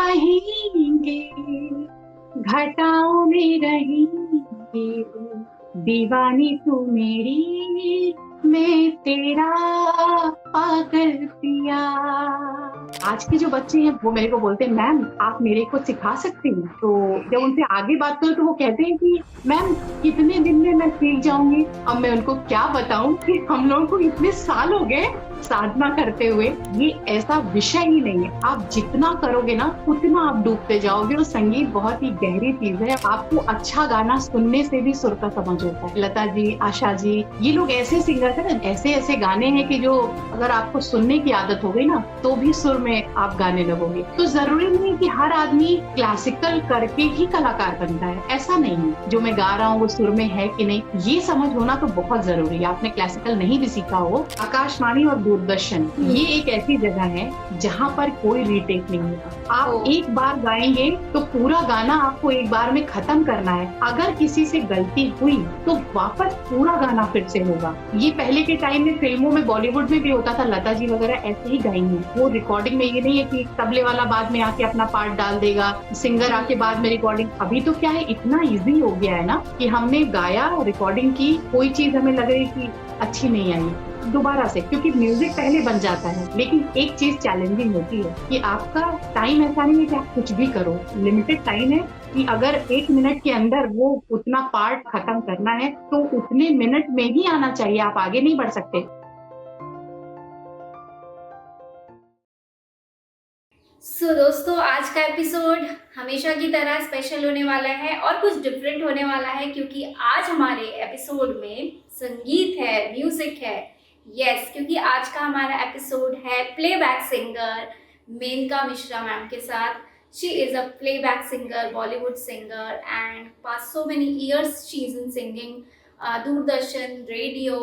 रहेंगे, घटाओं में रहेंगे, दीवानी तू मेरी, मैं तेरा पागल पिया। आज के जो बच्चे हैं वो मेरे को बोलते हैं, मैम आप मेरे को सिखा सकती हैं? तो जब उनसे आगे बात करो तो वो कहते हैं कि मैम कितने दिन में मैं सीख जाऊंगी। अब मैं उनको क्या बताऊं कि हम लोगों को इतने साल हो गए साधना करते हुए। ये ऐसा विषय ही नहीं है, आप जितना करोगे ना उतना आप डूबते जाओगे। और संगीत बहुत ही गहरी चीज है। आपको अच्छा गाना सुनने से भी सुर का समझ होता है। लता जी, आशा जी, ये लोग ऐसे सिंगर थे ना, ऐसे ऐसे गाने हैं कि जो अगर आपको सुनने की आदत हो गई ना तो भी सुर में आप गाने लगोगे। तो जरूरी नहीं कि हर आदमी क्लासिकल करके ही कलाकार बनता है, ऐसा नहीं है। जो मैं गा रहा हूँ वो सुर में है कि नहीं, ये समझ होना तो बहुत जरूरी है। आपने क्लासिकल नहीं भी सीखा हो, आकाशवाणी और दूरदर्शन ये एक ऐसी जगह है जहाँ पर कोई रीटेक नहीं होता। आप एक बार गाएंगे तो पूरा गाना आपको एक बार में खत्म करना है। अगर किसी से गलती हुई तो वापस पूरा गाना फिर से होगा। ये पहले के टाइम में फिल्मों में, बॉलीवुड में भी होता था। लता जी वगैरह ऐसे ही गाई हैं। वो रिकॉर्डिंग में ये नहीं है कि तबले वाला बाद में आके अपना पार्ट डाल देगा, सिंगर आके बाद में रिकॉर्डिंग। अभी तो क्या है, इतना इजी हो गया है ना कि हमने गाया, रिकॉर्डिंग की, कोई चीज हमें लग रही कि अच्छी नहीं आई दोबारा से, क्योंकि म्यूजिक पहले बन जाता है। लेकिन एक चीज चैलेंजिंग होती है कि आपका टाइम ऐसा नहीं है कि आप कुछ भी करो, लिमिटेड टाइम है कि अगर 1 मिनट के अंदर वो उतना पार्ट खत्म करना है तो उतने मिनट में ही आना चाहिए, आप आगे नहीं बढ़ सकते। दोस्तों, आज का एपिसोड हमेशा की तरह स्पेशल होने वाला है और कुछ डिफरेंट होने वाला है, क्योंकि आज हमारे एपिसोड में संगीत है, म्यूजिक है। यस, क्योंकि आज का हमारा एपिसोड है playback singer Menka Mishra ma'am के साथ। She is a playback singer, Bollywood singer, and past so many years she is in singing, Doordarshan, radio,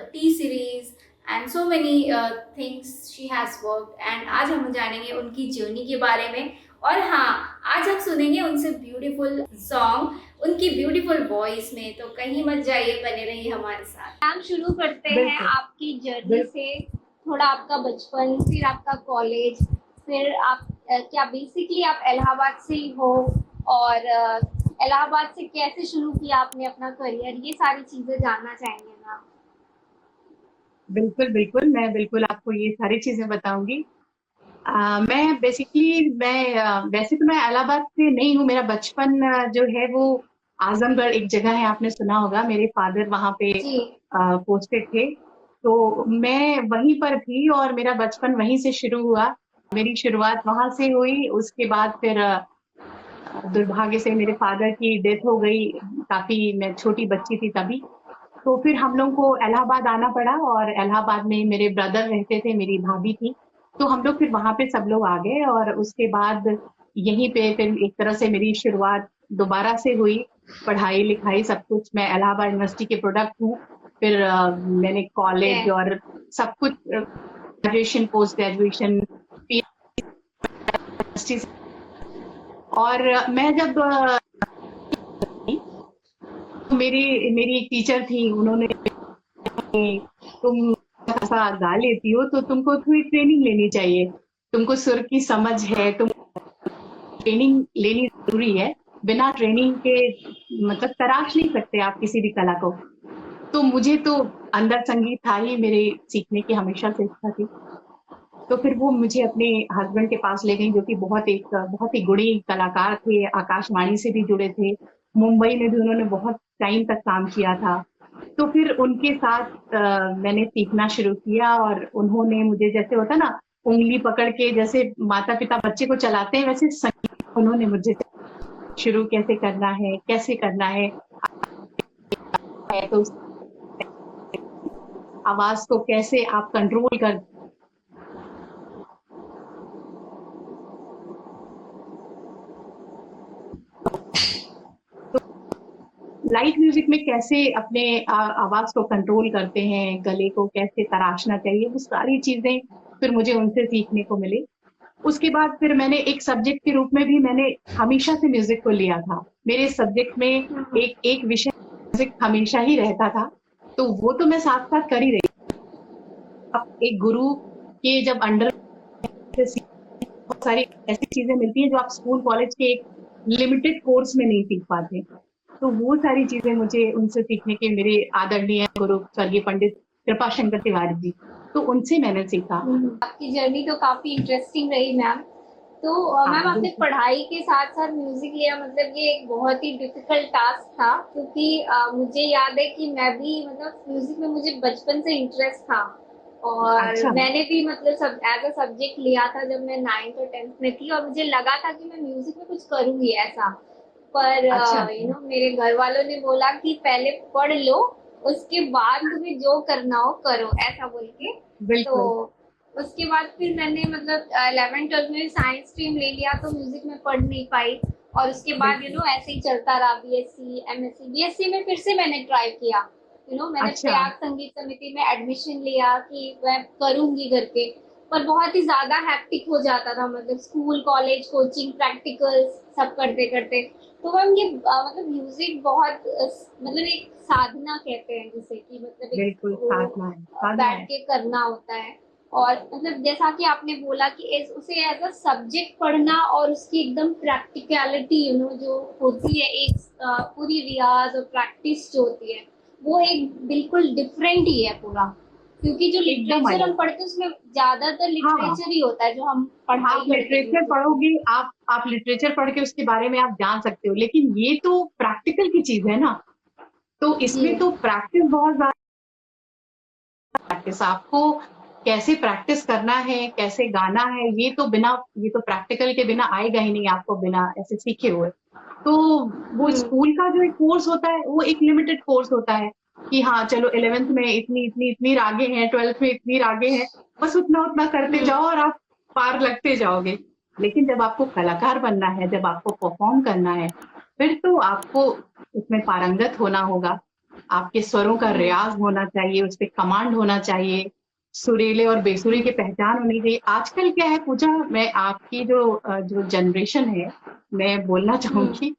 T Series and so many things she has work. And आज हम जानेंगे उनकी journey के बारे में। और हाँ, आज हम सुनेंगे उनसे ब्यूटीफुल सॉन्ग उनकी ब्यूटीफुल वॉइस में। तो कहीं मत जाइए, बने रहिए हमारे साथ। मैम, शुरू करते हैं आपकी जर्नी से। थोड़ा आपका बचपन, फिर आपका कॉलेज, फिर आप क्या बेसिकली आप इलाहाबाद से ही हो, और इलाहाबाद से कैसे शुरू किया आपने अपना करियर, ये सारी चीजें जानना चाहेंगे मैम। बिल्कुल बिल्कुल, मैं बिल्कुल आपको ये सारी चीजें बताऊंगी। मैं बेसिकली वैसे तो मैं इलाहाबाद से नहीं हूँ। मेरा बचपन जो है वो आजमगढ़ एक जगह है, आपने सुना होगा। मेरे फादर वहाँ पे जी। पोस्टेड थे, तो मैं वहीं पर थी और मेरा बचपन वहीं से शुरू हुआ। मेरी शुरुआत वहां से हुई। उसके बाद फिर दुर्भाग्य से मेरे फादर की डेथ हो गई, काफी मैं छोटी बच्ची थी तभी। तो फिर हम लोग को इलाहाबाद आना पड़ा और इलाहाबाद में मेरे ब्रदर रहते थे, मेरी भाभी थी। तो हम लोग फिर वहां पे सब लोग आ गए और उसके बाद यहीं पे फिर एक तरह से मेरी शुरुआत दोबारा से हुई। पढ़ाई लिखाई सब कुछ, मैं इलाहाबाद यूनिवर्सिटी के प्रोडक्ट हूँ। फिर मैंने कॉलेज और सब कुछ, ग्रेजुएशन, पोस्ट ग्रेजुएशन, पीएचडी। और मैं जब तो मेरी एक टीचर थी, उन्होंने, तुम ऐसा गा लेती हो तो तुमको थोड़ी ट्रेनिंग लेनी चाहिए, तुमको सुर की समझ है, तुम ट्रेनिंग लेनी जरूरी है। बिना ट्रेनिंग के मतलब तराश नहीं सकते आप किसी भी कला को। तो मुझे तो अंदर संगीत था ही, मेरे सीखने की हमेशा से इच्छा थी। तो फिर वो मुझे अपने हस्बैंड के पास ले गई, जो कि बहुत ही गुणी कलाकार थे, आकाशवाणी से भी जुड़े थे, मुंबई में भी उन्होंने बहुत टाइम तक काम किया था। तो फिर उनके साथ मैंने सीखना शुरू किया और उन्होंने मुझे, जैसे होता ना उंगली पकड़ के जैसे माता पिता बच्चे को चलाते हैं, वैसे संगीत उन्होंने मुझे शुरू कैसे करना है, कैसे करना है। तो उस आवाज को कैसे आप कंट्रोल कर, लाइट म्यूजिक में कैसे अपने आवाज को कंट्रोल करते हैं, गले को कैसे तराशना चाहिए, वो सारी चीजें फिर मुझे उनसे सीखने को मिली। उसके बाद फिर मैंने एक सब्जेक्ट के रूप में भी मैंने हमेशा से म्यूजिक को लिया था। मेरे सब्जेक्ट में एक एक विषय म्यूजिक हमेशा ही रहता था, तो वो तो मैं साथ साथ कर ही रही। अब एक गुरु के जब अंडर से बहुत सारी ऐसी चीजें मिलती हैं जो आप स्कूल कॉलेज के एक लिमिटेड कोर्स में नहीं सीख पाते। तो वो सारी चीजें मुझे उनसे सीखने के, मेरे आदरणीय गुरु स्वर्गीय पंडित कृपा शंकर तिवारी जी, तो उनसे मैंने सीखा। आपकी जर्नी तो काफी इंटरेस्टिंग रही मैम। तो मैम, हाँ आपने बिल्कुल। पढ़ाई के साथ साथ म्यूजिक लिया, मतलब ये एक बहुत ही डिफिकल्ट टास्क था, क्योंकि मुझे याद है कि मैं भी मतलब म्यूजिक में मुझे बचपन से इंटरेस्ट था। और अच्छा। मैंने भी मतलब सब एज अ सब्जेक्ट लिया था जब मैं 9th और 10th में थी, और मुझे लगा था कि मैं म्यूजिक में कुछ करूंगी ऐसा। पर अच्छा। मेरे घर वालों ने बोला कि पहले पढ़ लो, उसके बाद तुम्हें जो करना हो करो, ऐसा बोल के। तो बिल्कुल। उसके बाद फिर मैंने मतलब 11th 12th में साइंस स्ट्रीम ले लिया, तो म्यूजिक में पढ़ नहीं पाई। और उसके बाद बिल्कुल। ऐसे ही चलता रहा, बीएससी एमएससी। बीएससी में फिर से मैंने ट्राई किया, मैंने अच्छा। प्रयाग संगीत समिति में एडमिशन लिया कि मैं करूंगी करके। पर बहुत ही ज्यादा हैप्टिक हो जाता था, मतलब स्कूल कॉलेज कोचिंग प्रैक्टिकल्स सब करते करते। तो मैम ये मतलब म्यूजिक बहुत मतलब एक साधना कहते हैं जिसे, कि मतलब एक बिल्कुल वो साधना है, साधना बैठ है। के करना होता है। और मतलब जैसा कि आपने बोला कि उसे एज अ सब्जेक्ट पढ़ना और उसकी एकदम प्रैक्टिकलिटी जो होती है, एक पूरी रियाज और प्रैक्टिस जो होती है, वो एक बिल्कुल डिफरेंट ही है पूरा। क्योंकि जो एकदम लिटरेचर हम अलग। पढ़ते हैं उसमें ज्यादातर हाँ, लिटरेचर ही होता है जो हम आप पढ़ाई करते हैं लिटरेचर म्यूजिक की। पढ़ोगे, आप लिटरेचर पढ़ के उसके बारे में आप जान सकते हो, लेकिन ये तो प्रैक्टिकल की चीज है ना। तो जी। इसमें तो प्रैक्टिस बहुत ज्यादा। प्रैक्टिस आपको कैसे प्रैक्टिस करना है, कैसे गाना है, ये तो प्रैक्टिकल के बिना आएगा ही नहीं आपको, बिना ऐसे सीखे हुए। तो वो हम्म। स्कूल का जो एक कोर्स होता है वो एक लिमिटेड कोर्स होता है कि हाँ चलो 11th में इतनी इतनी इतनी रागे हैं, 12th में इतनी रागे हैं, बस उतना उतना करते हम्म। जाओ और आप पार लगते जाओगे। लेकिन जब आपको कलाकार बनना है, जब आपको परफॉर्म करना है, फिर तो आपको उसमें पारंगत होना होगा। आपके स्वरों का हम्म। रियाज होना चाहिए, उस पे कमांड होना चाहिए, सुरीले और बेसुरे की पहचान होनी चाहिए। आजकल क्या है पूजा, मैं आपकी जो जनरेशन है, मैं बोलना हम्म। चाहूंगी,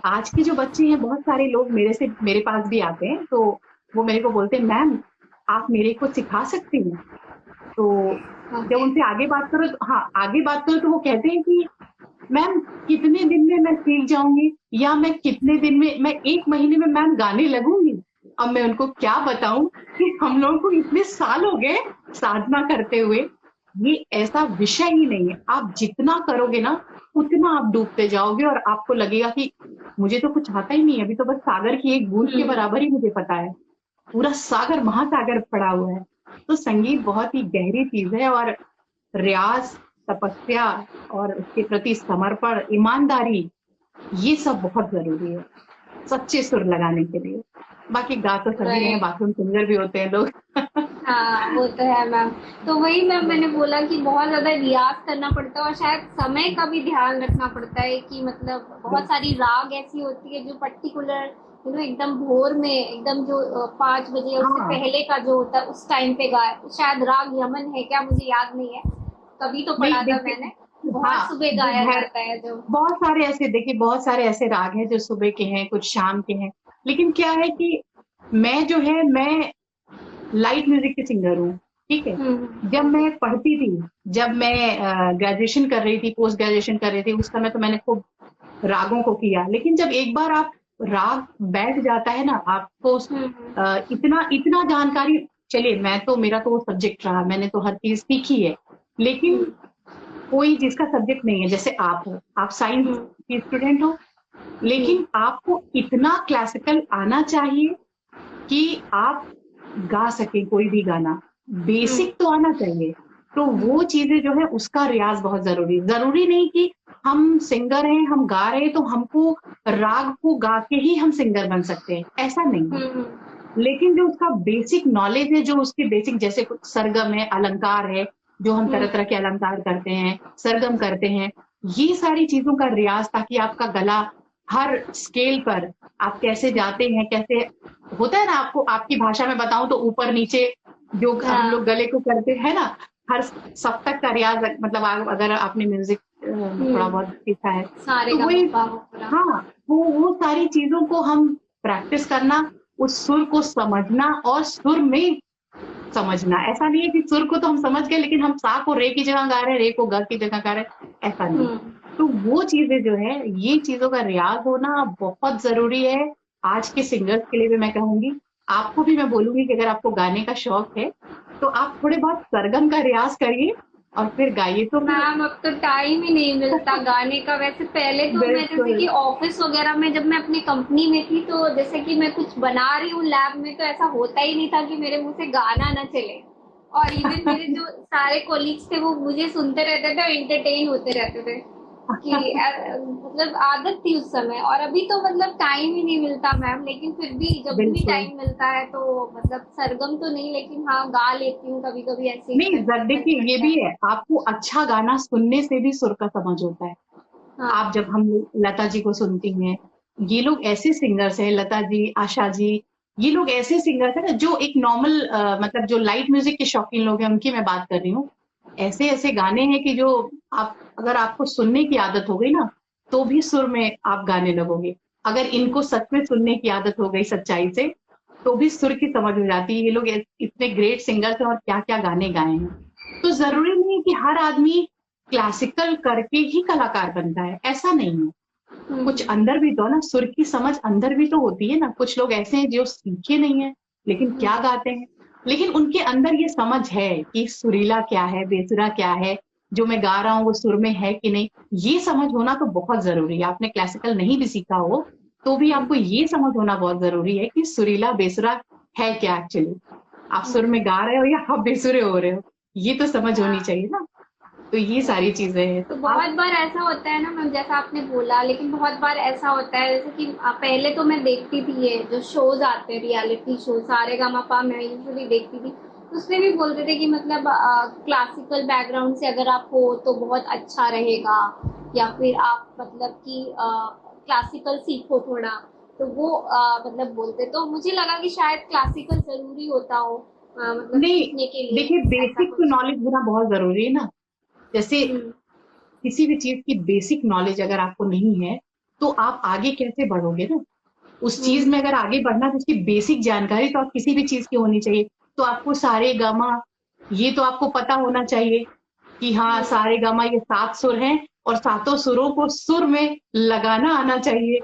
आज के जो बच्चे हैं, बहुत सारे लोग मेरे पास भी आते हैं, तो वो मेरे को बोलते हैं मैम आप मेरे को सिखा सकती हैं। तो जब ओके। उनसे आगे बात करो तो हाँ, आगे बात करो तो वो कहते हैं कि मैम कितने दिन में मैं सीख जाऊंगी, या मैं कितने दिन में, मैं 1 महीने में मैम गाने लगूंगी। अब मैं उनको क्या बताऊं कि हम लोगों को इतने साल हो गए साधना करते हुए। ये ऐसा विषय ही नहीं है, आप जितना करोगे ना उतना आप डूबते जाओगे, और आपको लगेगा कि मुझे तो कुछ आता ही नहीं है, अभी तो बस सागर की एक बूंद के हम्म। बराबर ही मुझे पता है, पूरा सागर महासागर पड़ा हुआ है। तो संगीत बहुत ही गहरी चीज है, और रियाज, तपस्या और उसके प्रति समर्पण, ईमानदारी, ये सब बहुत जरूरी है सच्चे सुर लगाने के लिए। बाकी गा तो सभी रहे हैं, राइट। बाथरूम सिंगर भी होते हैं लोग। हाँ, वो तो है मैम। तो वही मैम मैंने बोला कि बहुत ज्यादा रियाज करना पड़ता है, और शायद समय का भी ध्यान रखना पड़ता है कि मतलब बहुत सारी राग ऐसी होती है जो पर्टिकुलर एकदम भोर में, एकदम जो 5 बजे या उससे हाँ। पहले का जो होता है उस टाइम पे गाए। शायद राग यमन है क्या, मुझे याद नहीं है, कभी तो नहीं पढ़ा था मैंने। देखिए, बहुत हाँ सुबह जो गाया भैर जाता है जो। बहुत सारे ऐसे, देखिए बहुत सारे ऐसे राग हैं जो सुबह के हैं, कुछ शाम के हैं। लेकिन क्या है कि मैं लाइट म्यूजिक की सिंगर हूँ, ठीक है। जब ओके। मैं पढ़ती थी, जब मैं ग्रेजुएशन कर रही थी, पोस्ट ग्रेजुएशन कर रही थी, उस समय तो मैंने खूब रागों को किया। लेकिन जब एक बार आप राग बैठ जाता है ना आपको, इतना इतना जानकारी, चलिए मैं तो, मेरा तो वो सब्जेक्ट रहा, मैंने तो हर चीज सीखी है। लेकिन कोई जिसका सब्जेक्ट नहीं है, जैसे आप हो, आप साइंस की स्टूडेंट हो, जी। लेकिन आपको इतना क्लासिकल आना चाहिए कि आप गा सकें कोई भी गाना, बेसिक तो आना चाहिए। तो वो चीजें जो है उसका रियाज बहुत जरूरी, जरूरी नहीं कि हम सिंगर हैं, हम गा रहे हैं तो हमको राग को गा के ही हम सिंगर बन सकते हैं, ऐसा नहीं है। लेकिन जो उसका बेसिक नॉलेज है, जो उसके बेसिक, जैसे कुछ सरगम है, अलंकार है, जो हम तरह तरह के अलंकार करते हैं, सरगम करते हैं, ये सारी चीजों का रियाज, ताकि आपका गला हर स्केल पर आप कैसे जाते हैं, कैसे होता है ना, आपको आपकी भाषा में बताऊं तो ऊपर नीचे जो हम लोग हाँ। गले को करते हैं ना, हर सप्तक का रियाज, मतलब अगर आपने म्यूजिक थोड़ा बहुत सीखा है सारे तो का वही, मप्पा हो पूरा। हाँ वो सारी चीजों को हम प्रैक्टिस करना, उस सुर को समझना और सुर में समझना। ऐसा नहीं है कि सुर को तो हम समझ गए लेकिन हम सा को रे की जगह गा रहे हैं, रे को ग की जगह गा रहे हैं, ऐसा नहीं। हम्म। तो वो चीजें जो है, ये चीजों का रियाज होना बहुत जरूरी है आज के सिंगर्स के लिए भी। मैं कहूंगी, आपको भी मैं बोलूंगी कि अगर आपको गाने का शौक है तो आप थोड़े बहुत सरगम का रियाज करिए और फिर गाइए। तो फिर मैम अब तो टाइम ही नहीं मिलता गाने का। वैसे पहले तो मैं जैसे बिल्कुल कि ऑफिस वगैरह में जब मैं अपनी कंपनी में थी तो जैसे कि मैं कुछ बना रही हूँ लैब में तो ऐसा होता ही नहीं था कि मेरे मुंह से गाना ना चले। और इवन मेरे जो सारे कोलीग्स थे वो मुझे सुनते रहते थे और इंटरटेन होते रहते थे कि मतलब आदत थी उस समय। और अभी तो मतलब टाइम ही नहीं मिलता मैम, लेकिन फिर भी जब भी बिल्कुल टाइम मिलता है तो मतलब सरगम तो नहीं लेकिन हाँ गा लेती हूँ कभी कभी ऐसे ही नहीं, जब मन देखिए ये करता भी है। है, आपको अच्छा गाना सुनने से भी सुर का समझ होता है। आप हाँ। जब हम लता जी को सुनती हैं, ये लोग ऐसे सिंगर्स हैं, लता जी, आशा जी, ये लोग ऐसे सिंगर्स हैं ना जो एक नॉर्मल मतलब जो लाइट म्यूजिक के शौकीन लोग हैं उनकी मैं बात कर रही हूँ। ऐसे ऐसे गाने हैं कि जो आप, अगर आपको सुनने की आदत हो गई ना तो भी सुर में आप गाने लगोगे। अगर इनको सच में सुनने की आदत हो गई सच्चाई से तो भी सुर की समझ हो जाती है। ये लोग इतने ग्रेट सिंगर्स हैं और क्या क्या गाने गाए हैं। तो जरूरी नहीं है कि हर आदमी क्लासिकल करके ही कलाकार बनता है, ऐसा नहीं है। कुछ हम्म। अंदर भी तो ना, सुर की समझ अंदर भी तो होती है ना। कुछ लोग ऐसे हैं जो सीखे नहीं है लेकिन क्या हम्म। गाते हैं, लेकिन उनके अंदर ये समझ है कि सुरीला क्या है, बेसुरा क्या है, जो मैं गा रहा हूँ वो सुर में है कि नहीं। ये समझ होना तो बहुत जरूरी है। आपने क्लासिकल नहीं भी सीखा हो तो भी आपको हम्म। ये समझ होना बहुत जरूरी है कि सुरीला बेसुरा है क्या एक्चुअली। आप सुर में गा रहे हो या आप बेसुरे हो रहे हो, ये तो समझ होनी हाँ। चाहिए ना। तो ये सारी चीजें हैं तो तो आप। बहुत बार ऐसा होता है ना मैम जैसा आपने बोला, लेकिन बहुत बार ऐसा होता है जैसे कि पहले तो मैं देखती थी ये जो शोज आते हैं रियलिटी शो सारेगामापा मैं यूजुअली देखती थी। तो उसमें भी बोलते थे कि मतलब क्लासिकल बैकग्राउंड से अगर आप हो तो बहुत अच्छा रहेगा, या फिर आप मतलब कि क्लासिकल सीखो थोड़ा। तो वो मतलब बोलते तो मुझे लगा कि शायद क्लासिकल जरूरी होता हो मतलब नहीं, सीखने के लिए देखिए ऐसा बेसिक तो कुछ। नॉलेज होना बहुत जरूरी है ना। जैसे हम्म। किसी भी चीज की बेसिक नॉलेज अगर आपको नहीं है तो आप आगे कैसे बढ़ोगे ना। उस चीज हम्म। में अगर आगे बढ़ना है तो उसकी बेसिक जानकारी तो आप किसी भी चीज की होनी चाहिए। तो आपको सारे गामा, ये तो आपको पता होना चाहिए कि हाँ हम्म। सारे गामा ये 7 सुर हैं और सातों सुरों को सुर में लगाना आना चाहिए।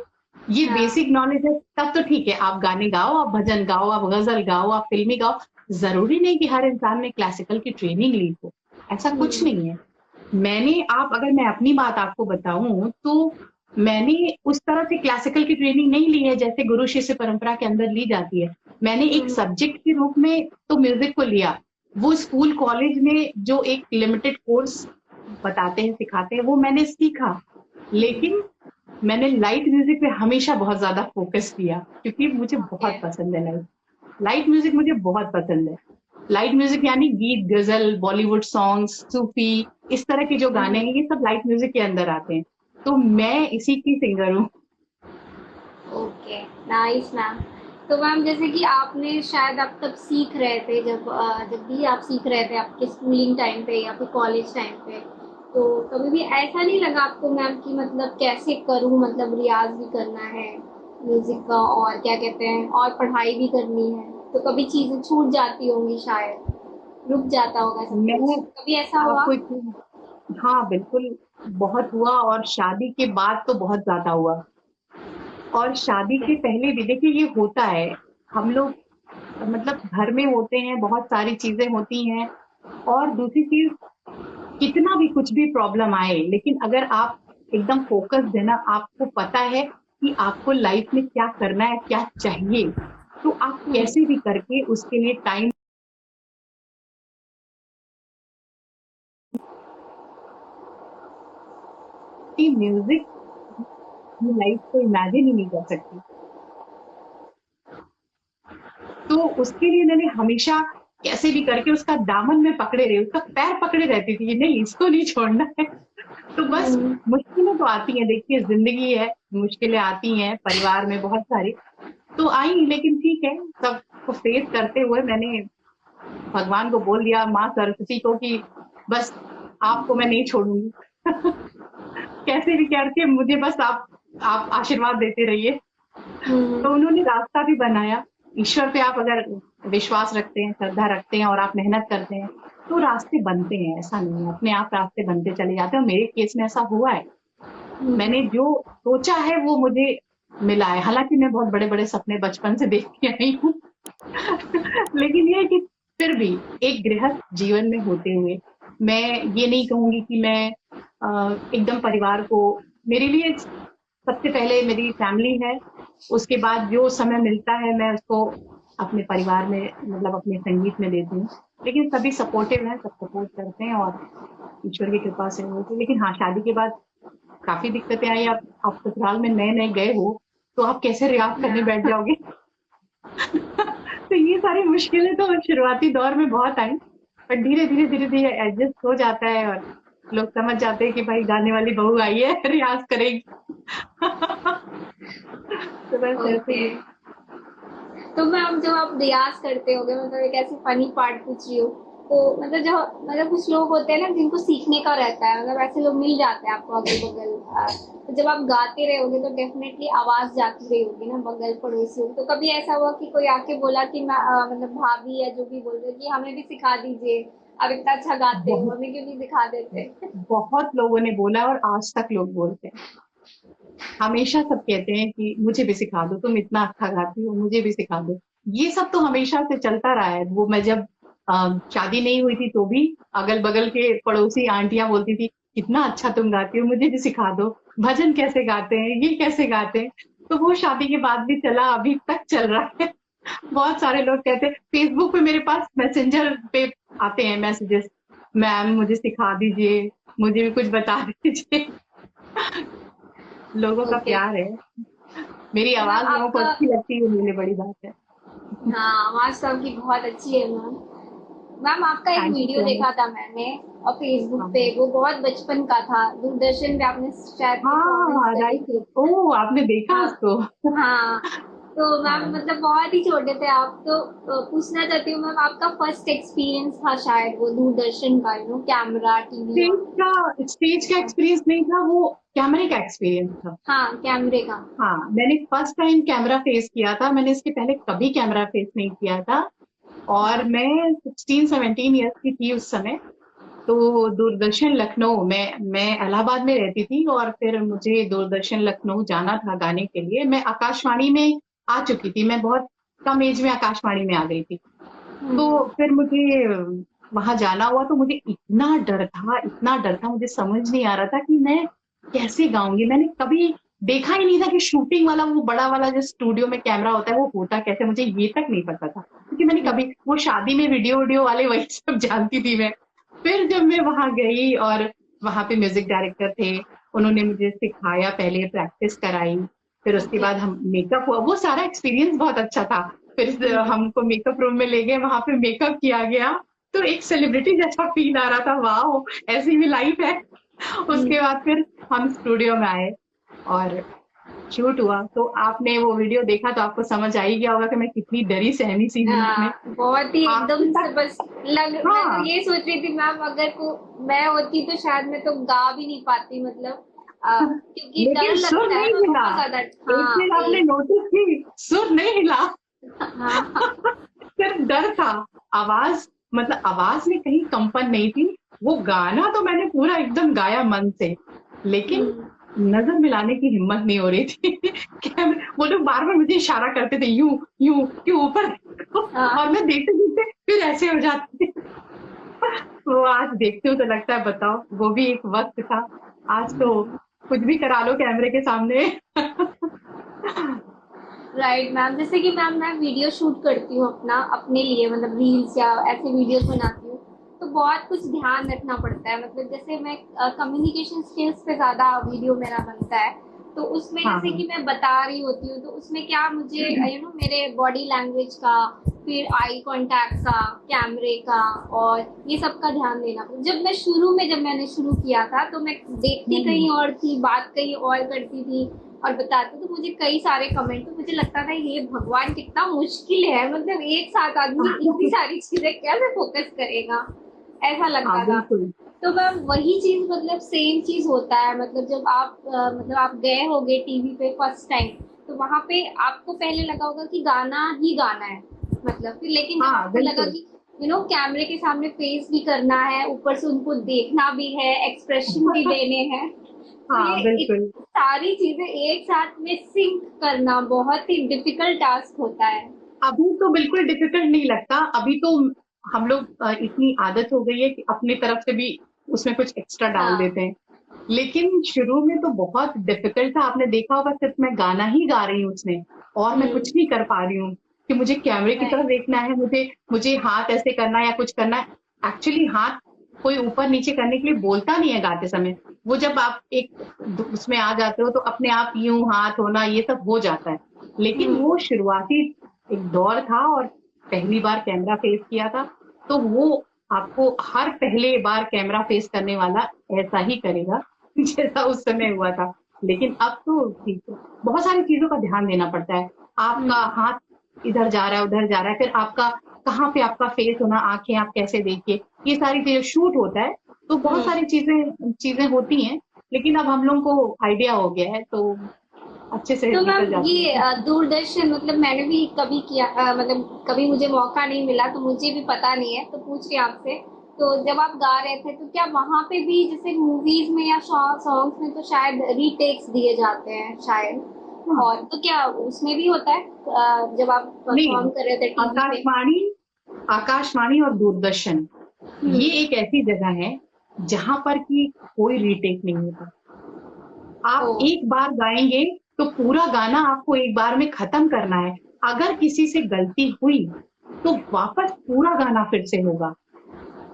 ये हाँ। बेसिक नॉलेज है, तब तो ठीक है। आप गाने गाओ, आप भजन गाओ, आप गजल गाओ, आप फिल्मी गाओ। जरूरी नहीं कि हर इंसान ने क्लासिकल की ट्रेनिंग ली हो, ऐसा कुछ हम्म। नहीं है। मैंने, आप अगर मैं अपनी बात आपको बताऊं तो मैंने उस तरह से क्लासिकल की ट्रेनिंग नहीं ली है जैसे गुरु शिष्य परंपरा के अंदर ली जाती है। मैंने एक हम्म। सब्जेक्ट के रूप में तो म्यूजिक को लिया। वो स्कूल कॉलेज में जो एक लिमिटेड कोर्स बताते हैं, सिखाते हैं, वो मैंने सीखा। लेकिन मैंने लाइट म्यूजिक पे हमेशा बहुत ज्यादा फोकस किया क्योंकि मुझे ओके। बहुत पसंद है लाइट। लाइट म्यूजिक मुझे बहुत पसंद है। लाइट म्यूजिक यानी गीत, गजल, बॉलीवुड सॉन्ग्स, सूफी, इस तरह के जो गाने हैं ये सब लाइट म्यूजिक के अंदर आते हैं। तो मैं ओके। इसी की सिंगर हूँ। ओके। Nice ma'am. तो मैम जैसे कि आपने शायद आप तब सीख रहे थे जब भी आप सीख रहे थे आपके स्कूलिंग टाइम पे या फिर कॉलेज टाइम पे, तो कभी भी ऐसा नहीं लगा आपको मैम कि मतलब कैसे करूँ, मतलब रियाज भी करना है म्यूजिक का और क्या कहते हैं और पढ़ाई भी करनी है, तो कभी चीजें छूट जाती होंगी शायद, रुक जाता होगा सब कुछ, मैं कभी ऐसा हुआ? आपको हाँ बिल्कुल, बहुत हुआ और शादी के बाद तो बहुत ज्यादा हुआ। और शादी के पहले भी देखिए ये होता है। हम लोग मतलब घर में होते हैं, बहुत सारी चीजें होती हैं। और दूसरी चीज, कितना भी कुछ भी प्रॉब्लम आए लेकिन अगर आप एकदम फोकस देना, आपको पता है कि आपको लाइफ में क्या करना है, क्या चाहिए, तो आप हम्म। कैसे भी करके उसके लिए टाइम, म्यूजिक लाइफ को इमेजिन ही नहीं कर सकती। तो उसके लिए मैंने हमेशा कैसे भी करके उसका दामन में पकड़े रही, उसका पैर पकड़े रहती थी कि नहीं इसको नहीं छोड़ना है। तो बस हम्म। मुश्किलें तो आती हैं, देखिए जिंदगी है, मुश्किलें आती हैं परिवार में बहुत सारी, तो आई। लेकिन ठीक है, सबको फेस करते हुए मैंने भगवान को बोल दिया, माँ सरस्वती को, कि बस आपको मैं नहीं छोड़ूंगी। कैसे भी करके मुझे बस आप आशीर्वाद देते रहिए। हम्म। तो उन्होंने रास्ता भी बनाया। ईश्वर पे आप अगर विश्वास रखते हैं, श्रद्धा रखते हैं और आप मेहनत करते हैं, तो रास्ते बनते हैं। ऐसा नहीं है, अपने आप रास्ते बनते चले जाते हैं। और मेरे केस में ऐसा हुआ है, मैंने जो सोचा है वो मुझे मिला है। हालांकि मैं बहुत बड़े बड़े सपने बचपन से देखती आई हूँ लेकिन ये है कि फिर भी एक गृहस्थ जीवन में होते हुए मैं ये नहीं कहूंगी कि मैं एकदम परिवार को, मेरे लिए सबसे पहले मेरी फैमिली है, उसके बाद जो समय मिलता है मैं उसको अपने परिवार में, मतलब अपने संगीत में देती हूँ। लेकिन सभी सपोर्टिव हैं, सब सपोर्ट करते हैं और ईश्वर की कृपा से होती है। लेकिन हाँ, शादी के बाद काफी दिक्कतें आई। आप ससुराल में नए नए गए हो, तो आप कैसे रियाज करने बैठ जाओगे तो ये सारी मुश्किलें तो शुरुआती दौर में बहुत आई, पर धीरे धीरे धीरे धीरे एडजस्ट हो जाता है और लोग समझ जाते हैं कि भाई गाने वाली बहू आई है, रियाज करेगी तो बस ऐसे ओके। ही। तो मैम जब आप रियाज करते होगे, मतलब एक ऐसे फनी पार्ट पूछ रही हूँ, तो मतलब जब मतलब कुछ लोग होते हैं ना जिनको सीखने का रहता है, मतलब ऐसे लोग मिल जाते हैं आपको अगल बगल। तो जब आप गाते रहे होगे तो डेफिनेटली आवाज जाती रही होगी ना बगल पड़ोसी होगी, तो कभी ऐसा हुआ कि कोई आके बोला कि मैं मतलब भाभी या जो भी बोल रहे कि हमें भी सिखा दीजिए, आप इतना अच्छा गाते हो, बहुत हमें क्यों नहीं सिखा देते? बहुत लोगों ने बोला और आज तक लोग बोलते हैं। हमेशा सब कहते हैं कि मुझे भी सिखा दो, तुम इतना अच्छा गाती हो, मुझे भी सिखा दो। ये सब तो हमेशा से चलता रहा है। वो मैं जब शादी नहीं हुई थी तो भी अगल बगल के पड़ोसी आंटियां बोलती थी, कितना अच्छा तुम गाती हो, मुझे भी सिखा दो, भजन कैसे गाते हैं, ये कैसे गाते हैं। तो वो शादी के बाद भी चला, अभी तक चल रहा है बहुत सारे लोग कहते हैं, फेसबुक पे मेरे पास मैसेंजर पे आते हैं मैसेजेस, मैम मुझे सिखा दीजिए, मुझे भी कुछ बता दीजिए लोगों का ओके। प्यार है। मेरी तो मैम आवाज लोगों को आपका, अच्छी लगती है, मेरे लिए बड़ी बात है। हाँ आवाज तो आपकी बहुत अच्छी है मैम। मैम आपका एक thank you video so much. देखा था मैंने और फेसबुक हाँ पे, वो बहुत बचपन का था, दूरदर्शन पे आपने शायद परफॉर्मेंस हाँ, करी राइट। थी। ओ, आपने देखा हाँ उसको हाँ। तो मैम हाँ, मतलब बहुत ही छोटे थे आप, तो पूछना चाहती हूँ मैम, आपका फर्स्ट एक्सपीरियंस था शायद वो दूरदर्शन का, कैमरा टीवी स्टेज और। स्टेज का एक्सपीरियंस नहीं था वो, कैमरे का एक्सपीरियंस था। हाँ कैमरे का। हाँ, मैंने फर्स्ट टाइम कैमरा फेस किया था। मैंने इसके पहले कभी कैमरा फेस नहीं किया था और हाँ। मैं 16-17 ईयर्स की थी उस समय। तो दूरदर्शन लखनऊ में, मैं इलाहाबाद में रहती थी और फिर मुझे दूरदर्शन लखनऊ जाना था गाने के लिए। मैं आकाशवाणी में आ चुकी थी, मैं बहुत कम एज में आकाशवाणी में आ गई थी। तो हम्म। फिर मुझे वहां जाना हुआ, तो मुझे इतना डर था, इतना डर था, मुझे समझ नहीं आ रहा था कि मैं कैसे गाऊंगी। मैंने कभी देखा ही नहीं था कि शूटिंग वाला, वो बड़ा वाला जो स्टूडियो में कैमरा होता है वो होता कैसे, मुझे ये तक नहीं पता था, क्योंकि मैंने कभी वो शादी में वीडियो वीडियो वाले वही सब जानती थी मैं। फिर जब मैं वहां गई और वहां पे म्यूजिक डायरेक्टर थे, उन्होंने मुझे सिखाया, पहले प्रैक्टिस कराई, फिर उसके ओके। बाद हम मेकअप हुआ, वो सारा एक्सपीरियंस बहुत अच्छा था। फिर हमको मेकअप रूम में ले गए, वहां पे मेकअप किया गया, तो एक सेलिब्रिटी जैसा फील आ रहा था, वाह ऐसी भी लाइफ है। उसके बाद फिर हम स्टूडियो में आए और शूट हुआ। तो आपने वो वीडियो देखा तो आपको समझ आ ही गया होगा कि मैं कितनी डरी सहमी सी हूँ उसमें। बहुत ही आखिर एकदम से तक। बस मैं तो हाँ, ये सोच रही थी मैम, अगर को मैं होती तो शायद मैं तो गा भी नहीं पाती, मतलब क्योंकि डर लेकिन सुर लगता है नहीं ना हिला। बहुत ज्यादा। एक हाँ चीज आपने एक। नोटिस की, सुर नहीं हिला हाँ। सिर्फ डर था। आवाज, मतलब आवाज में कहीं कंपन नहीं थी। वो गाना तो मैंने पूरा एकदम गाया मन से, लेकिन हम्म। नजर मिलाने की हिम्मत नहीं हो रही थी वो लोग बार बार मुझे इशारा करते थे, यूं यूं कि ऊपर देखो, और हाँ। मैं देखते देखते फिर ऐसे हो जाती थी वो आज देखती हूँ तो लगता है, बताओ वो भी एक वक्त था। आज तो कुछ भी करा लो कैमरे के सामने राइट मैम, जैसे कि मैम मैं वीडियो शूट करती हूँ अपना, अपने लिए मतलब रील्स या ऐसे वीडियोस बनाती हूँ, तो बहुत कुछ ध्यान रखना पड़ता है। मतलब जैसे मैं कम्युनिकेशन स्किल्स पे ज़्यादा वीडियो मेरा बनता है, तो उसमें हाँ जैसे हाँ कि मैं बता रही होती हूँ, तो उसमें क्या मुझे मेरे बॉडी लैंग्वेज का, फिर आई कांटेक्ट का, कैमरे का और ये सब का ध्यान देना जब मैं शुरू में, जब मैंने शुरू किया था तो मैं देखती हम्म, कहीं और थी, बात कहीं और करती थी और बताते, तो मुझे कई सारे कमेंट, तो मुझे लगता था ये भगवान कितना मुश्किल है, मतलब एक साथ आदमी इतनी सारी चीजें कैसे फोकस करेगा, ऐसा हाँ लगता था। बिल्कुल। तो मैम वही चीज, मतलब सेम चीज होता है, मतलब जब आप मतलब आप गए होगे टीवी पे फर्स्ट टाइम, तो वहां पे आपको पहले लगा होगा कि गाना ही गाना है, मतलब फिर लेकिन जब हाँ आपको लगा बिल्कुल। कि कैमरे के सामने फेस भी करना है, ऊपर से उनको देखना भी है, एक्सप्रेशन भी लेने हैं, तो हाँ बिल्कुल। सारी चीजें एक साथ में सिंक करना बहुत ही डिफिकल्ट टास्क होता है। अभी तो बिल्कुल डिफिकल्ट नहीं लगता, अभी तो हम लोग इतनी आदत हो गई है कि अपनी तरफ से भी उसमें कुछ एक्स्ट्रा डाल हाँ। देते हैं। लेकिन शुरू में तो बहुत डिफिकल्ट था, आपने देखा होगा सिर्फ मैं गाना ही गा रही हूँ उसमें, और मैं कुछ नहीं कर पा रही हूँ कि मुझे कैमरे की तरफ राइट। देखना है, मुझे मुझे हाथ ऐसे करना है या कुछ करना है। एक्चुअली हाथ कोई ऊपर नीचे करने के लिए बोलता नहीं है गाते समय। वो जब आप एक उसमें आ जाते हो तो अपने आप यूं हाथ होना ये सब हो जाता है। लेकिन वो शुरुआती एक दौर था, और पहली बार कैमरा फेस किया था, तो वो आपको हर पहले बार कैमरा फेस करने वाला ऐसा ही करेगा जैसा उस समय हुआ था। लेकिन अब तो ठीक है, बहुत सारी चीजों का ध्यान देना पड़ता है। आपका हाथ इधर जा रहा है उधर जा रहा है, फिर आपका कहाँ पे आपका फेस होना, आंखें आप कैसे देखिए, ये सारी चीजें शूट होता है, तो बहुत सारी चीजें चीजें होती हैं। लेकिन अब हम लोग को आइडिया हो गया है, तो अच्छे से तो मैम निकल जाती ये है। दूरदर्शन, मतलब मैंने भी कभी किया, मतलब कभी मुझे मौका नहीं मिला तो मुझे भी पता नहीं है, तो पूछ रही हूँ आपसे। तो जब आप गा रहे थे तो क्या वहां पे भी जैसे मूवीज में या सॉन्ग्स में तो शायद रीटेक्स दिए जाते हैं शायद, हाँ, और तो क्या उसमें भी होता है जब आप नहीं, परफॉर्म कर रहे थे टीवी पे? आकाशवाणी आकाशवाणी और दूरदर्शन ये हम्म। एक ऐसी जगह है जहां पर कि कोई रीटेक नहीं होता। ओ। आप एक बार गाएंगे तो पूरा गाना आपको एक बार में खत्म करना है। अगर किसी से गलती हुई तो वापस पूरा गाना फिर से होगा।